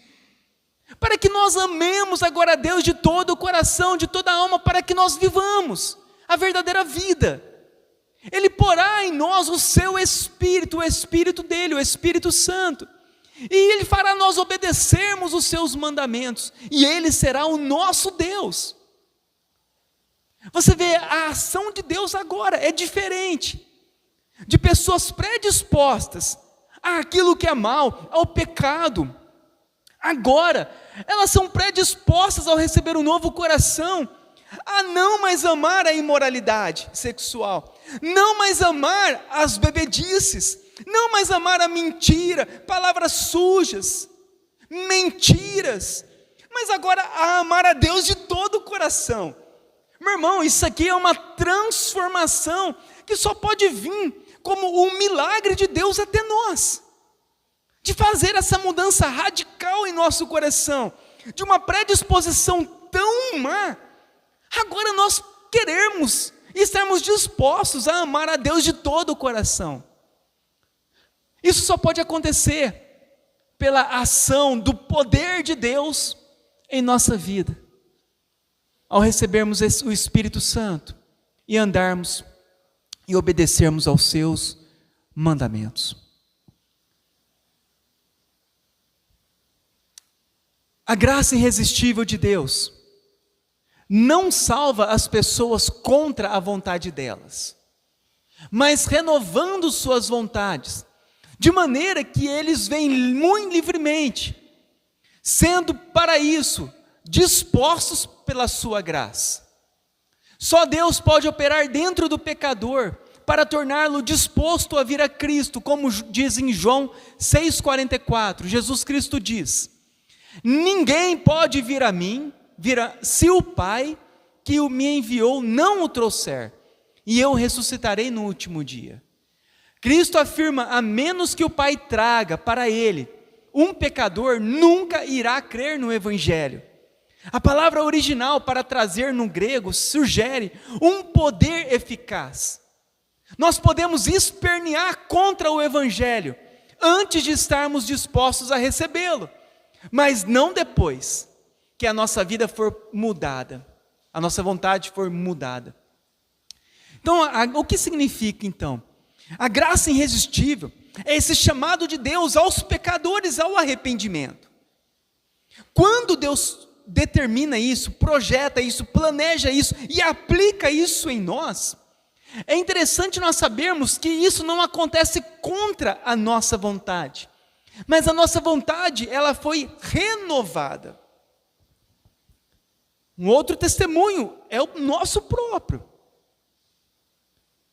Para que nós amemos agora a Deus de todo o coração, de toda a alma, para que nós vivamos a verdadeira vida. Ele porá em nós o seu Espírito, o Espírito dele, o Espírito Santo. E Ele fará nós obedecermos os seus mandamentos. E Ele será o nosso Deus. Você vê, a ação de Deus agora é diferente. De pessoas predispostas àquilo que é mal, ao pecado. Agora, elas são predispostas ao receber um novo coração, a não mais amar a imoralidade sexual, não mais amar as bebedices, não mais amar a mentira, palavras sujas, mentiras, mas agora a amar a Deus de todo o coração. Meu irmão, isso aqui é uma transformação que só pode vir como um milagre de Deus até nós. De fazer essa mudança radical em nosso coração, de uma predisposição tão má, agora nós queremos e estarmos dispostos a amar a Deus de todo o coração. Isso só pode acontecer pela ação do poder de Deus em nossa vida, ao recebermos o Espírito Santo e andarmos e obedecermos aos seus mandamentos. A graça irresistível de Deus não salva as pessoas contra a vontade delas, mas renovando suas vontades, de maneira que eles vêm muito livremente, sendo para isso dispostos pela sua graça. Só Deus pode operar dentro do pecador para torná-lo disposto a vir a Cristo, como diz em João 6,44, Jesus Cristo diz: ninguém pode vir a mim, se o Pai que me enviou não o trouxer, e eu ressuscitarei no último dia. Cristo afirma, a menos que o Pai traga para ele, um pecador nunca irá crer no Evangelho. A palavra original para trazer no grego sugere um poder eficaz. Nós podemos espernear contra o Evangelho, antes de estarmos dispostos a recebê-lo, mas não depois que a nossa vida for mudada, a nossa vontade for mudada. Então, o que significa então? A graça irresistível é esse chamado de Deus aos pecadores ao arrependimento. Quando Deus determina isso, projeta isso, planeja isso e aplica isso em nós, é interessante nós sabermos que isso não acontece contra a nossa vontade, mas a nossa vontade, ela foi renovada. Um outro testemunho é o nosso próprio.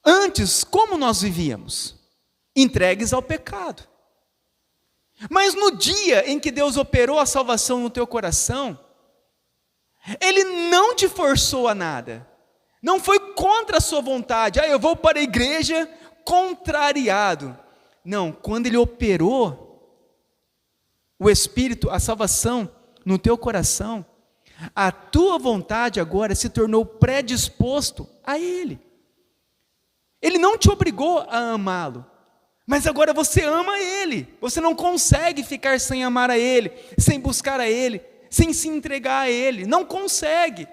Antes, como nós vivíamos? Entregues ao pecado. Mas no dia em que Deus operou a salvação no teu coração, Ele não te forçou a nada. Não foi contra a sua vontade. Eu vou para a igreja contrariado. Não, quando Ele operou o Espírito, a salvação no teu coração, a tua vontade agora se tornou predisposto a Ele. Ele não te obrigou a amá-lo, mas agora você ama Ele. Você não consegue ficar sem amar a Ele, sem buscar a Ele, sem se entregar a Ele. Não consegue,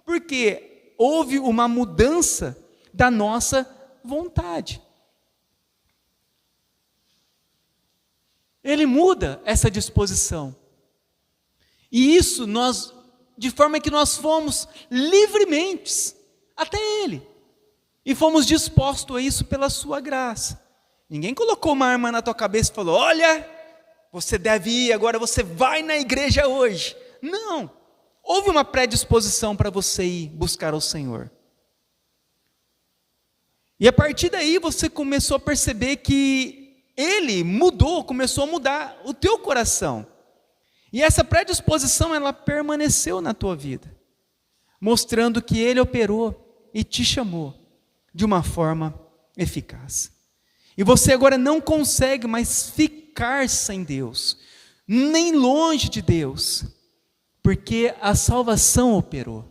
porque houve uma mudança da nossa vontade. Ele muda essa disposição. E isso de forma que nós fomos livremente até Ele. E fomos dispostos a isso pela sua graça. Ninguém colocou uma arma na tua cabeça e falou: olha, você deve ir, agora você vai na igreja hoje. Não, houve uma predisposição para você ir buscar o Senhor. E a partir daí você começou a perceber que Ele mudou, começou a mudar o teu coração. E essa predisposição, ela permaneceu na tua vida, mostrando que Ele operou e te chamou de uma forma eficaz. E você agora não consegue mais ficar sem Deus, nem longe de Deus, porque a salvação operou.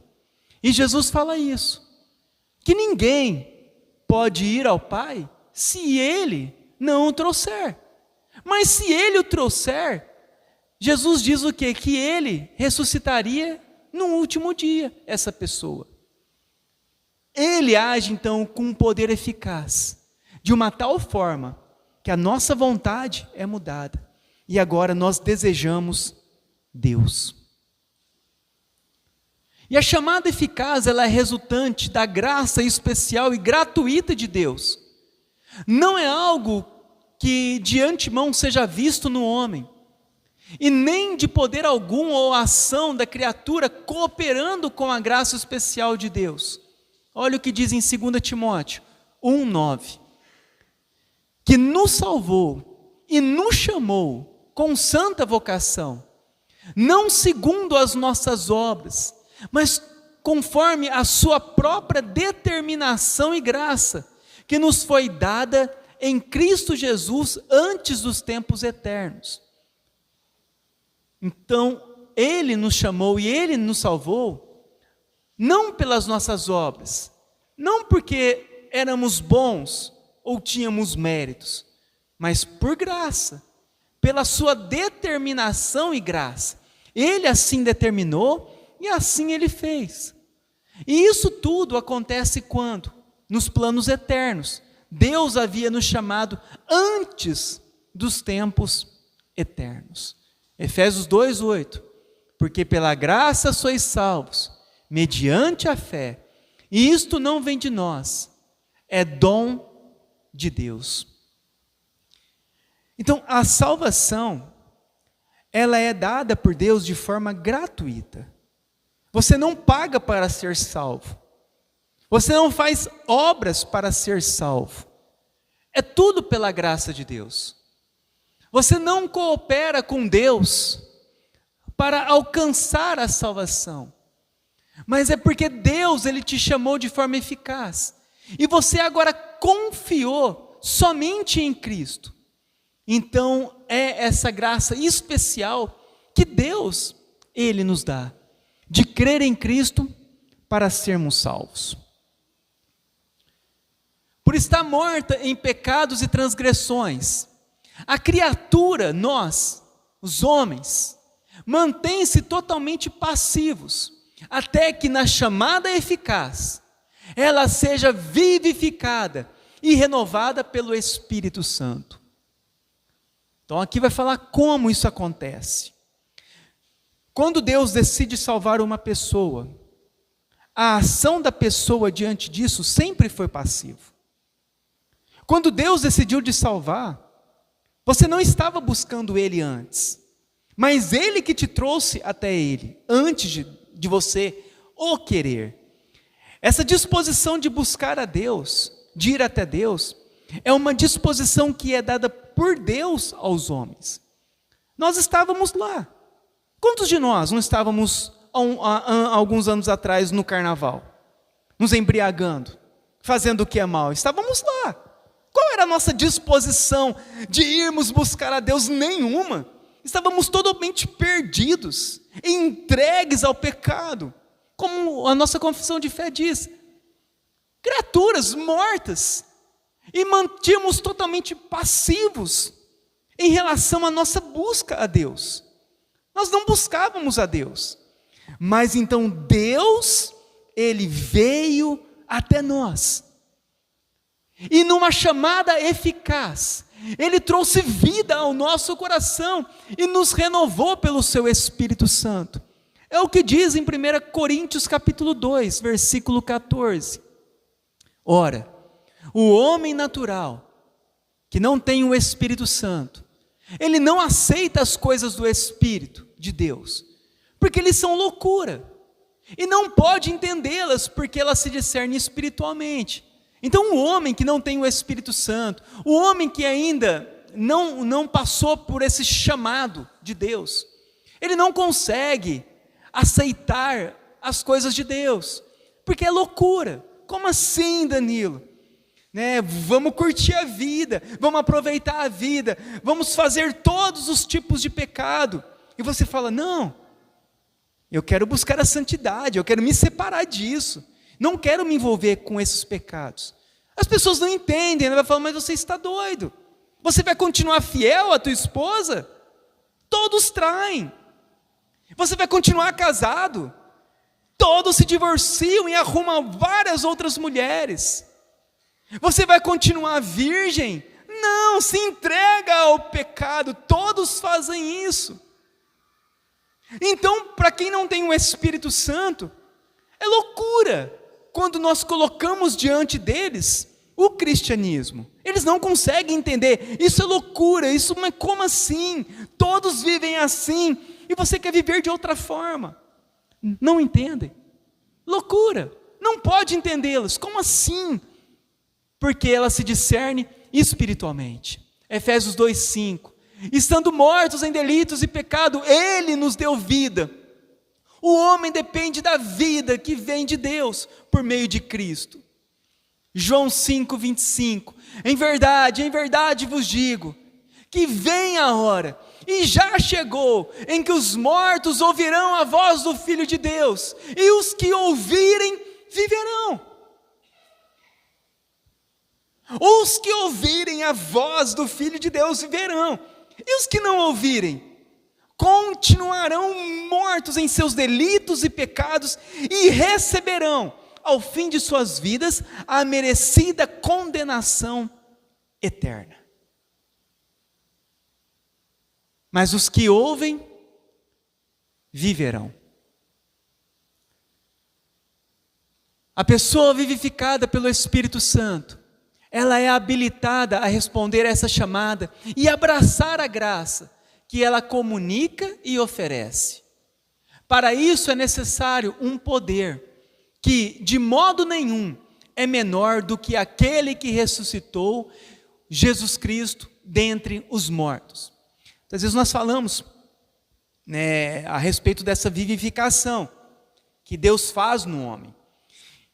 E Jesus fala isso, que ninguém pode ir ao Pai se Ele não o trouxer. Mas se Ele o trouxer, Jesus diz o quê? Que Ele ressuscitaria no último dia essa pessoa. Ele age então com um poder eficaz, de uma tal forma que a nossa vontade é mudada. E agora nós desejamos Deus. E a chamada eficaz, ela é resultante da graça especial e gratuita de Deus. Não é algo que de antemão seja visto no homem, e nem de poder algum ou ação da criatura cooperando com a graça especial de Deus. Olha o que diz em 2 Timóteo 1:9. Que nos salvou e nos chamou com santa vocação, não segundo as nossas obras, mas conforme a sua própria determinação e graça, que nos foi dada em Cristo Jesus antes dos tempos eternos. Então, Ele nos chamou e Ele nos salvou, não pelas nossas obras, não porque éramos bons ou tínhamos méritos, mas por graça, pela sua determinação e graça. Ele assim determinou e assim Ele fez. E isso tudo acontece quando? Nos planos eternos. Deus havia nos chamado antes dos tempos eternos. Efésios 2:8. Porque pela graça sois salvos, mediante a fé, e isto não vem de nós, é dom de Deus. Então, a salvação, ela é dada por Deus de forma gratuita. Você não paga para ser salvo. Você não faz obras para ser salvo. É tudo pela graça de Deus. Você não coopera com Deus para alcançar a salvação. Mas é porque Deus, Ele te chamou de forma eficaz. E você agora confiou somente em Cristo. Então, é essa graça especial que Deus, Ele nos dá, de crer em Cristo para sermos salvos. Por estar morta em pecados e transgressões, a criatura, nós, os homens, mantém-se totalmente passivos, até que na chamada eficaz, ela seja vivificada e renovada pelo Espírito Santo. Então aqui vai falar como isso acontece. Quando Deus decide salvar uma pessoa, a ação da pessoa diante disso sempre foi passiva. Quando Deus decidiu te salvar, você não estava buscando Ele antes, mas Ele que te trouxe até Ele, antes de você o querer. Essa disposição de buscar a Deus, de ir até Deus, é uma disposição que é dada por Deus aos homens. Nós estávamos lá. Quantos de nós não estávamos há alguns anos atrás no carnaval, nos embriagando, fazendo o que é mal? Estávamos lá. Qual era a nossa disposição de irmos buscar a Deus? Nenhuma. estávamos totalmente perdidos, entregues ao pecado, como a nossa confissão de fé diz, criaturas mortas, e mantínhamos totalmente passivos em relação à nossa busca a Deus. Nós não buscávamos a Deus, mas então Deus, Ele veio até nós, e numa chamada eficaz, Ele trouxe vida ao nosso coração, e nos renovou pelo seu Espírito Santo. É o que diz em 1 Coríntios capítulo 2, versículo 14. Ora, o homem natural, que não tem o Espírito Santo, ele não aceita as coisas do Espírito de Deus, porque eles são loucura, e não pode entendê-las, porque elas se discernem espiritualmente. Então o homem que não tem o Espírito Santo, o homem que ainda não passou por esse chamado de Deus, ele não consegue aceitar as coisas de Deus, porque é loucura. Como assim, Danilo? Vamos curtir a vida, vamos aproveitar a vida, vamos fazer todos os tipos de pecado. E você fala, não, eu quero buscar a santidade, eu quero me separar disso, não quero me envolver com esses pecados. As pessoas não entendem, vai falar, mas você está doido, você vai continuar fiel à tua esposa? Todos traem. Você vai continuar casado? Todos se divorciam e arrumam várias outras mulheres. Você vai continuar virgem? Não, se entrega ao pecado, todos fazem isso. Então, para quem não tem o Espírito Santo, é loucura quando nós colocamos diante deles o cristianismo. Eles não conseguem entender, isso é loucura, isso, mas como assim? Todos vivem assim, e você quer viver de outra forma. Não entendem. Loucura, não pode entendê-las, como assim? Porque ela se discerne espiritualmente. Efésios 2:5, estando mortos em delitos e pecado, Ele nos deu vida. O homem depende da vida que vem de Deus, por meio de Cristo. João 5:25, em verdade vos digo, que vem a hora, e já chegou, em que os mortos ouvirão a voz do Filho de Deus, e os que ouvirem, viverão. Os que ouvirem a voz do Filho de Deus viverão, e os que não ouvirem, continuarão mortos em seus delitos e pecados, e receberão, ao fim de suas vidas, a merecida condenação eterna. Mas os que ouvem, viverão. A pessoa vivificada pelo Espírito Santo, ela é habilitada a responder a essa chamada e abraçar a graça que ela comunica e oferece. Para isso é necessário um poder que de modo nenhum é menor do que aquele que ressuscitou Jesus Cristo dentre os mortos. Às vezes nós falamos a respeito dessa vivificação que Deus faz no homem.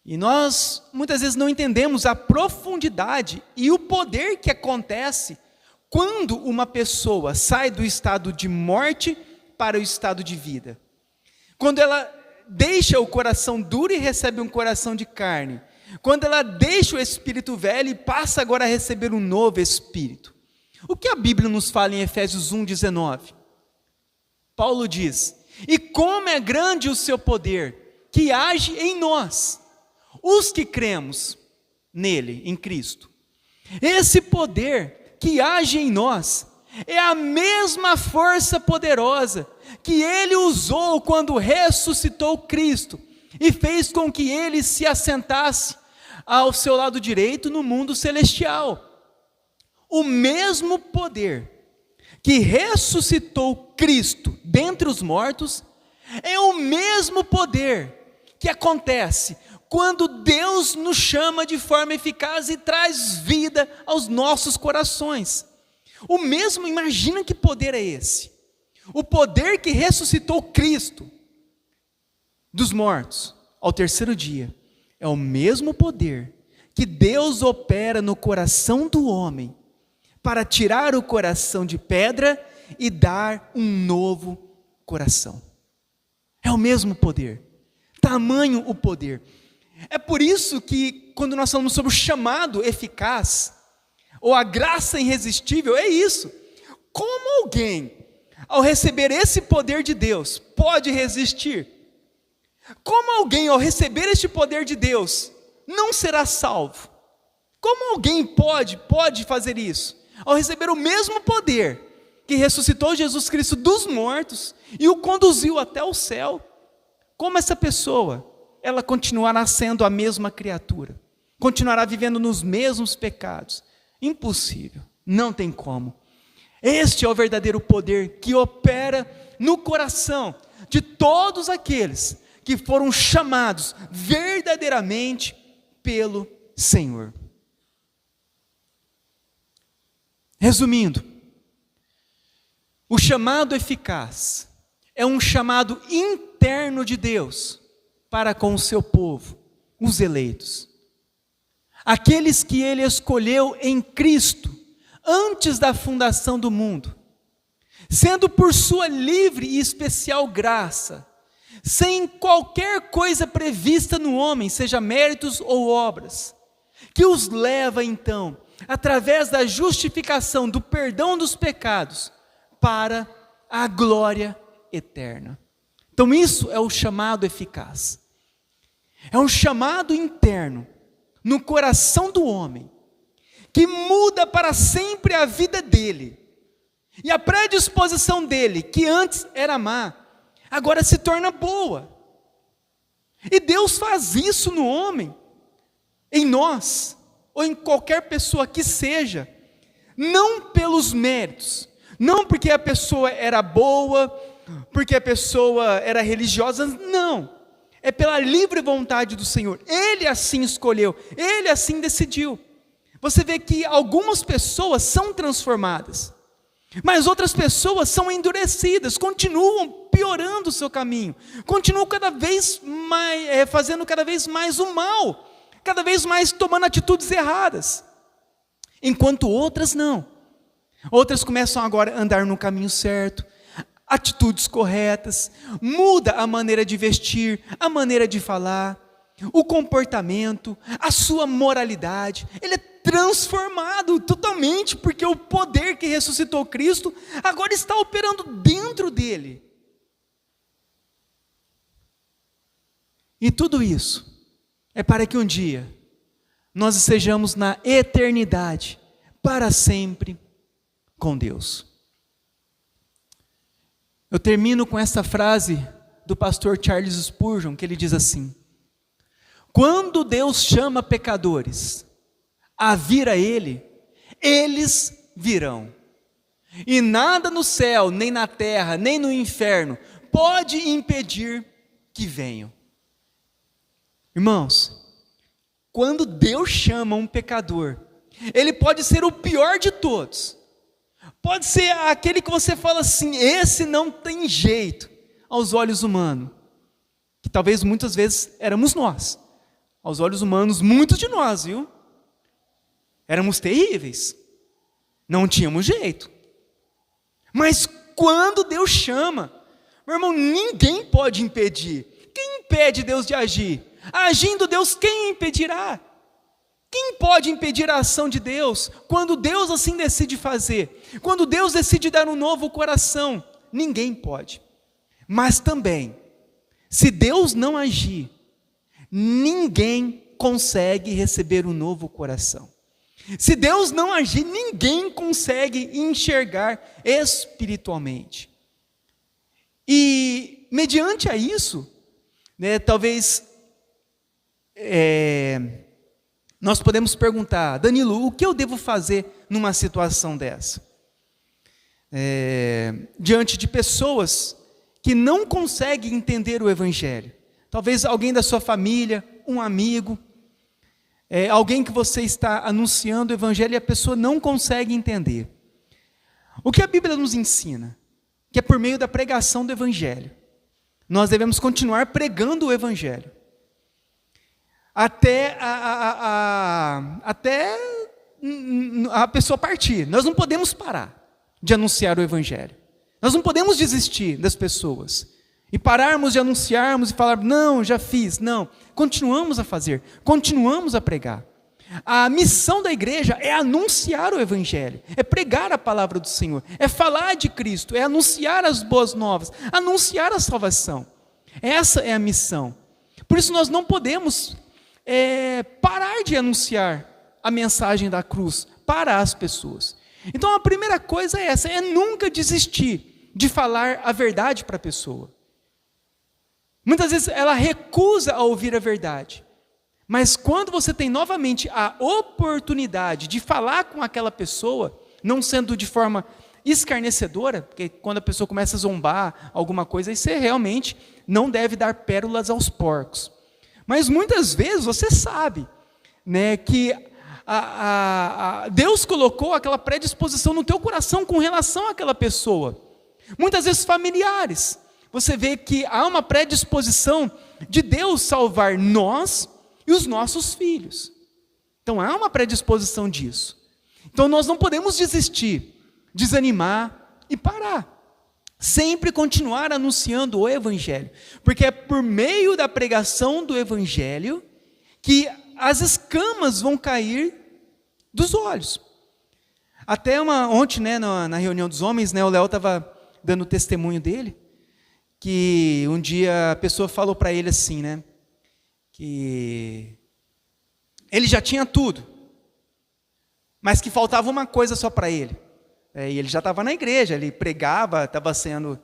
E nós muitas vezes não entendemos a profundidade e o poder que acontece quando uma pessoa sai do estado de morte para o estado de vida. Quando ela deixa o coração duro e recebe um coração de carne. Quando ela deixa o espírito velho e passa agora a receber um novo espírito. O que a Bíblia nos fala em Efésios 1:19? Paulo diz, e como é grande o seu poder, que age em nós, os que cremos nele, em Cristo. Esse poder que age em nós, é a mesma força poderosa que ele usou quando ressuscitou Cristo, e fez com que ele se assentasse ao seu lado direito no mundo celestial. O mesmo poder que ressuscitou Cristo dentre os mortos, é o mesmo poder que acontece quando Deus nos chama de forma eficaz e traz vida aos nossos corações. O mesmo, imagina que poder é esse? O poder que ressuscitou Cristo dos mortos ao terceiro dia, é o mesmo poder que Deus opera no coração do homem, para tirar o coração de pedra e dar um novo coração. É o mesmo poder, tamanho o poder. É por isso que quando nós falamos sobre o chamado eficaz, ou a graça irresistível, é isso. Como alguém, ao receber esse poder de Deus, pode resistir? Como alguém, ao receber este poder de Deus, não será salvo? Como alguém pode fazer isso? Ao receber o mesmo poder que ressuscitou Jesus Cristo dos mortos e o conduziu até o céu, como essa pessoa, ela continuará sendo a mesma criatura, continuará vivendo nos mesmos pecados? Impossível, não tem como. Este é o verdadeiro poder que opera no coração de todos aqueles que foram chamados verdadeiramente pelo Senhor. Resumindo, o chamado eficaz é um chamado interno de Deus para com o seu povo, os eleitos. Aqueles que Ele escolheu em Cristo, antes da fundação do mundo, sendo por sua livre e especial graça, sem qualquer coisa prevista no homem, seja méritos ou obras, que os leva então, através da justificação, do perdão dos pecados, para a glória eterna. Então isso é o chamado eficaz. É um chamado interno, no coração do homem, que muda para sempre a vida dele, e a predisposição dele, que antes era má, agora se torna boa. E Deus faz isso no homem, em nós, ou em qualquer pessoa que seja, não pelos méritos, não porque a pessoa era boa, porque a pessoa era religiosa, não. É pela livre vontade do Senhor. Ele assim escolheu, Ele assim decidiu. Você vê que algumas pessoas são transformadas, mas outras pessoas são endurecidas, continuam piorando o seu caminho, continuam cada vez mais, fazendo cada vez mais o mal, cada vez mais tomando atitudes erradas, enquanto outras não. Outras começam agora a andar no caminho certo, atitudes corretas, muda a maneira de vestir, a maneira de falar, o comportamento, a sua moralidade. Ele é transformado totalmente, porque o poder que ressuscitou Cristo agora está operando dentro dele. E tudo isso é para que um dia nós estejamos na eternidade, para sempre, com Deus. Eu termino com essa frase do pastor Charles Spurgeon, que ele diz assim: quando Deus chama pecadores a vir a Ele, eles virão, e nada no céu, nem na terra, nem no inferno, pode impedir que venham. Irmãos, quando Deus chama um pecador, ele pode ser o pior de todos, pode ser aquele que você fala assim, esse não tem jeito, aos olhos humanos, que talvez muitas vezes éramos nós, aos olhos humanos, muitos de nós, viu? Éramos terríveis, não tínhamos jeito. Mas quando Deus chama, meu irmão, ninguém pode impedir. Quem impede Deus de agir? Agindo Deus, quem impedirá? Quem pode impedir a ação de Deus? Quando Deus assim decide fazer, quando Deus decide dar um novo coração, ninguém pode. Mas também, se Deus não agir, ninguém consegue receber um novo coração. Se Deus não agir, ninguém consegue enxergar espiritualmente. E mediante a isso, talvez nós podemos perguntar: Danilo, o que eu devo fazer numa situação dessa? Diante de pessoas que não conseguem entender o Evangelho. Talvez alguém da sua família, um amigo, alguém que você está anunciando o Evangelho e a pessoa não consegue entender. O que a Bíblia nos ensina? Que é por meio da pregação do Evangelho. Nós devemos continuar pregando o Evangelho. Até a pessoa partir. Nós não podemos parar. de anunciar o Evangelho. Nós não podemos desistir das pessoas e pararmos de anunciarmos e falar, não, já fiz. Não, continuamos a fazer, continuamos a pregar. A missão da igreja é anunciar o Evangelho, é pregar a palavra do Senhor, é falar de Cristo, é anunciar as boas novas, anunciar a salvação. Essa é a missão. Por isso nós não podemos parar de anunciar a mensagem da cruz para as pessoas. Então a primeira coisa é essa, é nunca desistir de falar a verdade para a pessoa. Muitas vezes ela recusa a ouvir a verdade. Mas quando você tem novamente a oportunidade de falar com aquela pessoa, não sendo de forma escarnecedora, porque quando a pessoa começa a zombar alguma coisa, aí você realmente não deve dar pérolas aos porcos. Mas muitas vezes você sabe, né, que Deus colocou aquela predisposição no teu coração com relação àquela pessoa. Muitas vezes familiares. Você vê que há uma predisposição de Deus salvar nós e os nossos filhos. Então há uma predisposição disso. Então nós não podemos desistir, desanimar e parar. Sempre continuar anunciando o Evangelho. Porque é por meio da pregação do Evangelho que as escamas vão cair dos olhos. Até ontem, né, na reunião dos homens, né, o Léo estava dando o testemunho dele, que um dia a pessoa falou para ele assim, né, que ele já tinha tudo, mas que faltava uma coisa só para ele. E ele já estava na igreja, ele pregava, estava sendo,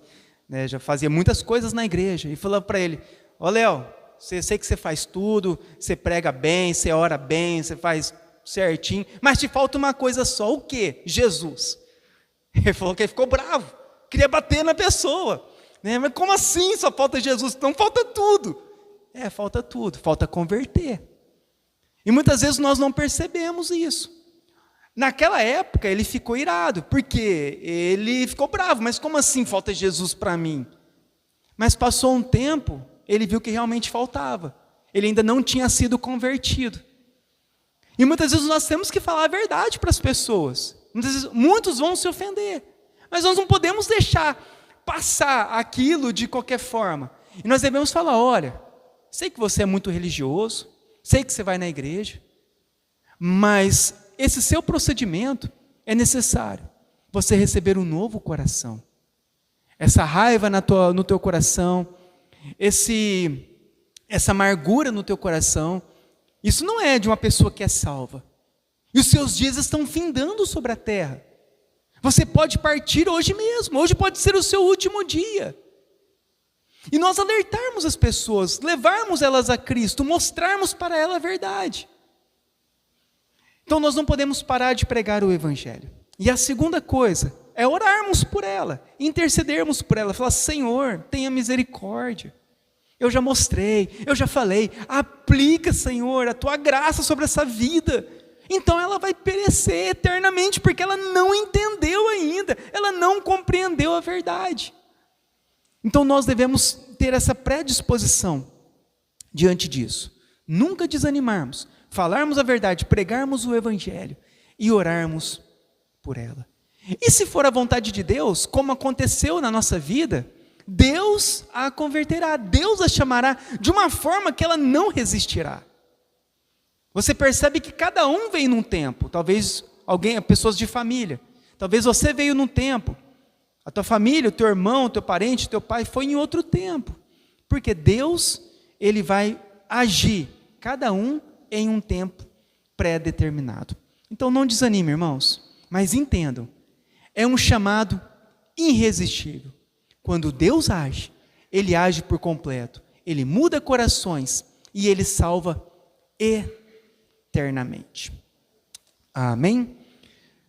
né, já fazia muitas coisas na igreja. E falou para ele, ó Léo, sei que você faz tudo, você prega bem, você ora bem, você faz certinho, mas te falta uma coisa só, o quê? Jesus. Ele falou que ele ficou bravo, queria bater na pessoa. Né? Mas como assim só falta Jesus? Então falta tudo. Falta tudo, falta converter. E muitas vezes nós não percebemos isso. Naquela época ele ficou irado, porque ele ficou bravo, mas como assim falta Jesus para mim? Mas passou um tempo, ele viu que realmente faltava, ele ainda não tinha sido convertido. E muitas vezes nós temos que falar a verdade para as pessoas, muitas vezes, muitos vão se ofender, mas nós não podemos deixar passar aquilo de qualquer forma, e nós devemos falar, olha, sei que você é muito religioso, sei que você vai na igreja, mas esse seu procedimento é necessário. Você receber um novo coração. Essa raiva no teu coração, essa amargura no teu coração, isso não é de uma pessoa que é salva. E os seus dias estão findando sobre a terra. Você pode partir hoje mesmo. Hoje pode ser o seu último dia. E nós alertarmos as pessoas, levarmos elas a Cristo, mostrarmos para ela a verdade. Então nós não podemos parar de pregar o Evangelho. E a segunda coisa é orarmos por ela, intercedermos por ela, falar, Senhor, tenha misericórdia. Eu já mostrei, eu já falei, aplica, Senhor, a tua graça sobre essa vida. Então ela vai perecer eternamente, porque ela não entendeu ainda, ela não compreendeu a verdade. Então nós devemos ter essa predisposição diante disso. Nunca desanimarmos. Falarmos a verdade, pregarmos o Evangelho e orarmos por ela. E se for a vontade de Deus, como aconteceu na nossa vida, Deus a converterá, Deus a chamará de uma forma que ela não resistirá. Você percebe que cada um veio num tempo, talvez pessoas de família, talvez você veio num tempo, a tua família, o teu irmão, o teu parente, o teu pai foi em outro tempo, porque Deus, Ele vai agir, cada um em um tempo pré-determinado. Então não desanime, irmãos, mas entendam, é um chamado irresistível. Quando Deus age, Ele age por completo, Ele muda corações e Ele salva eternamente. Amém?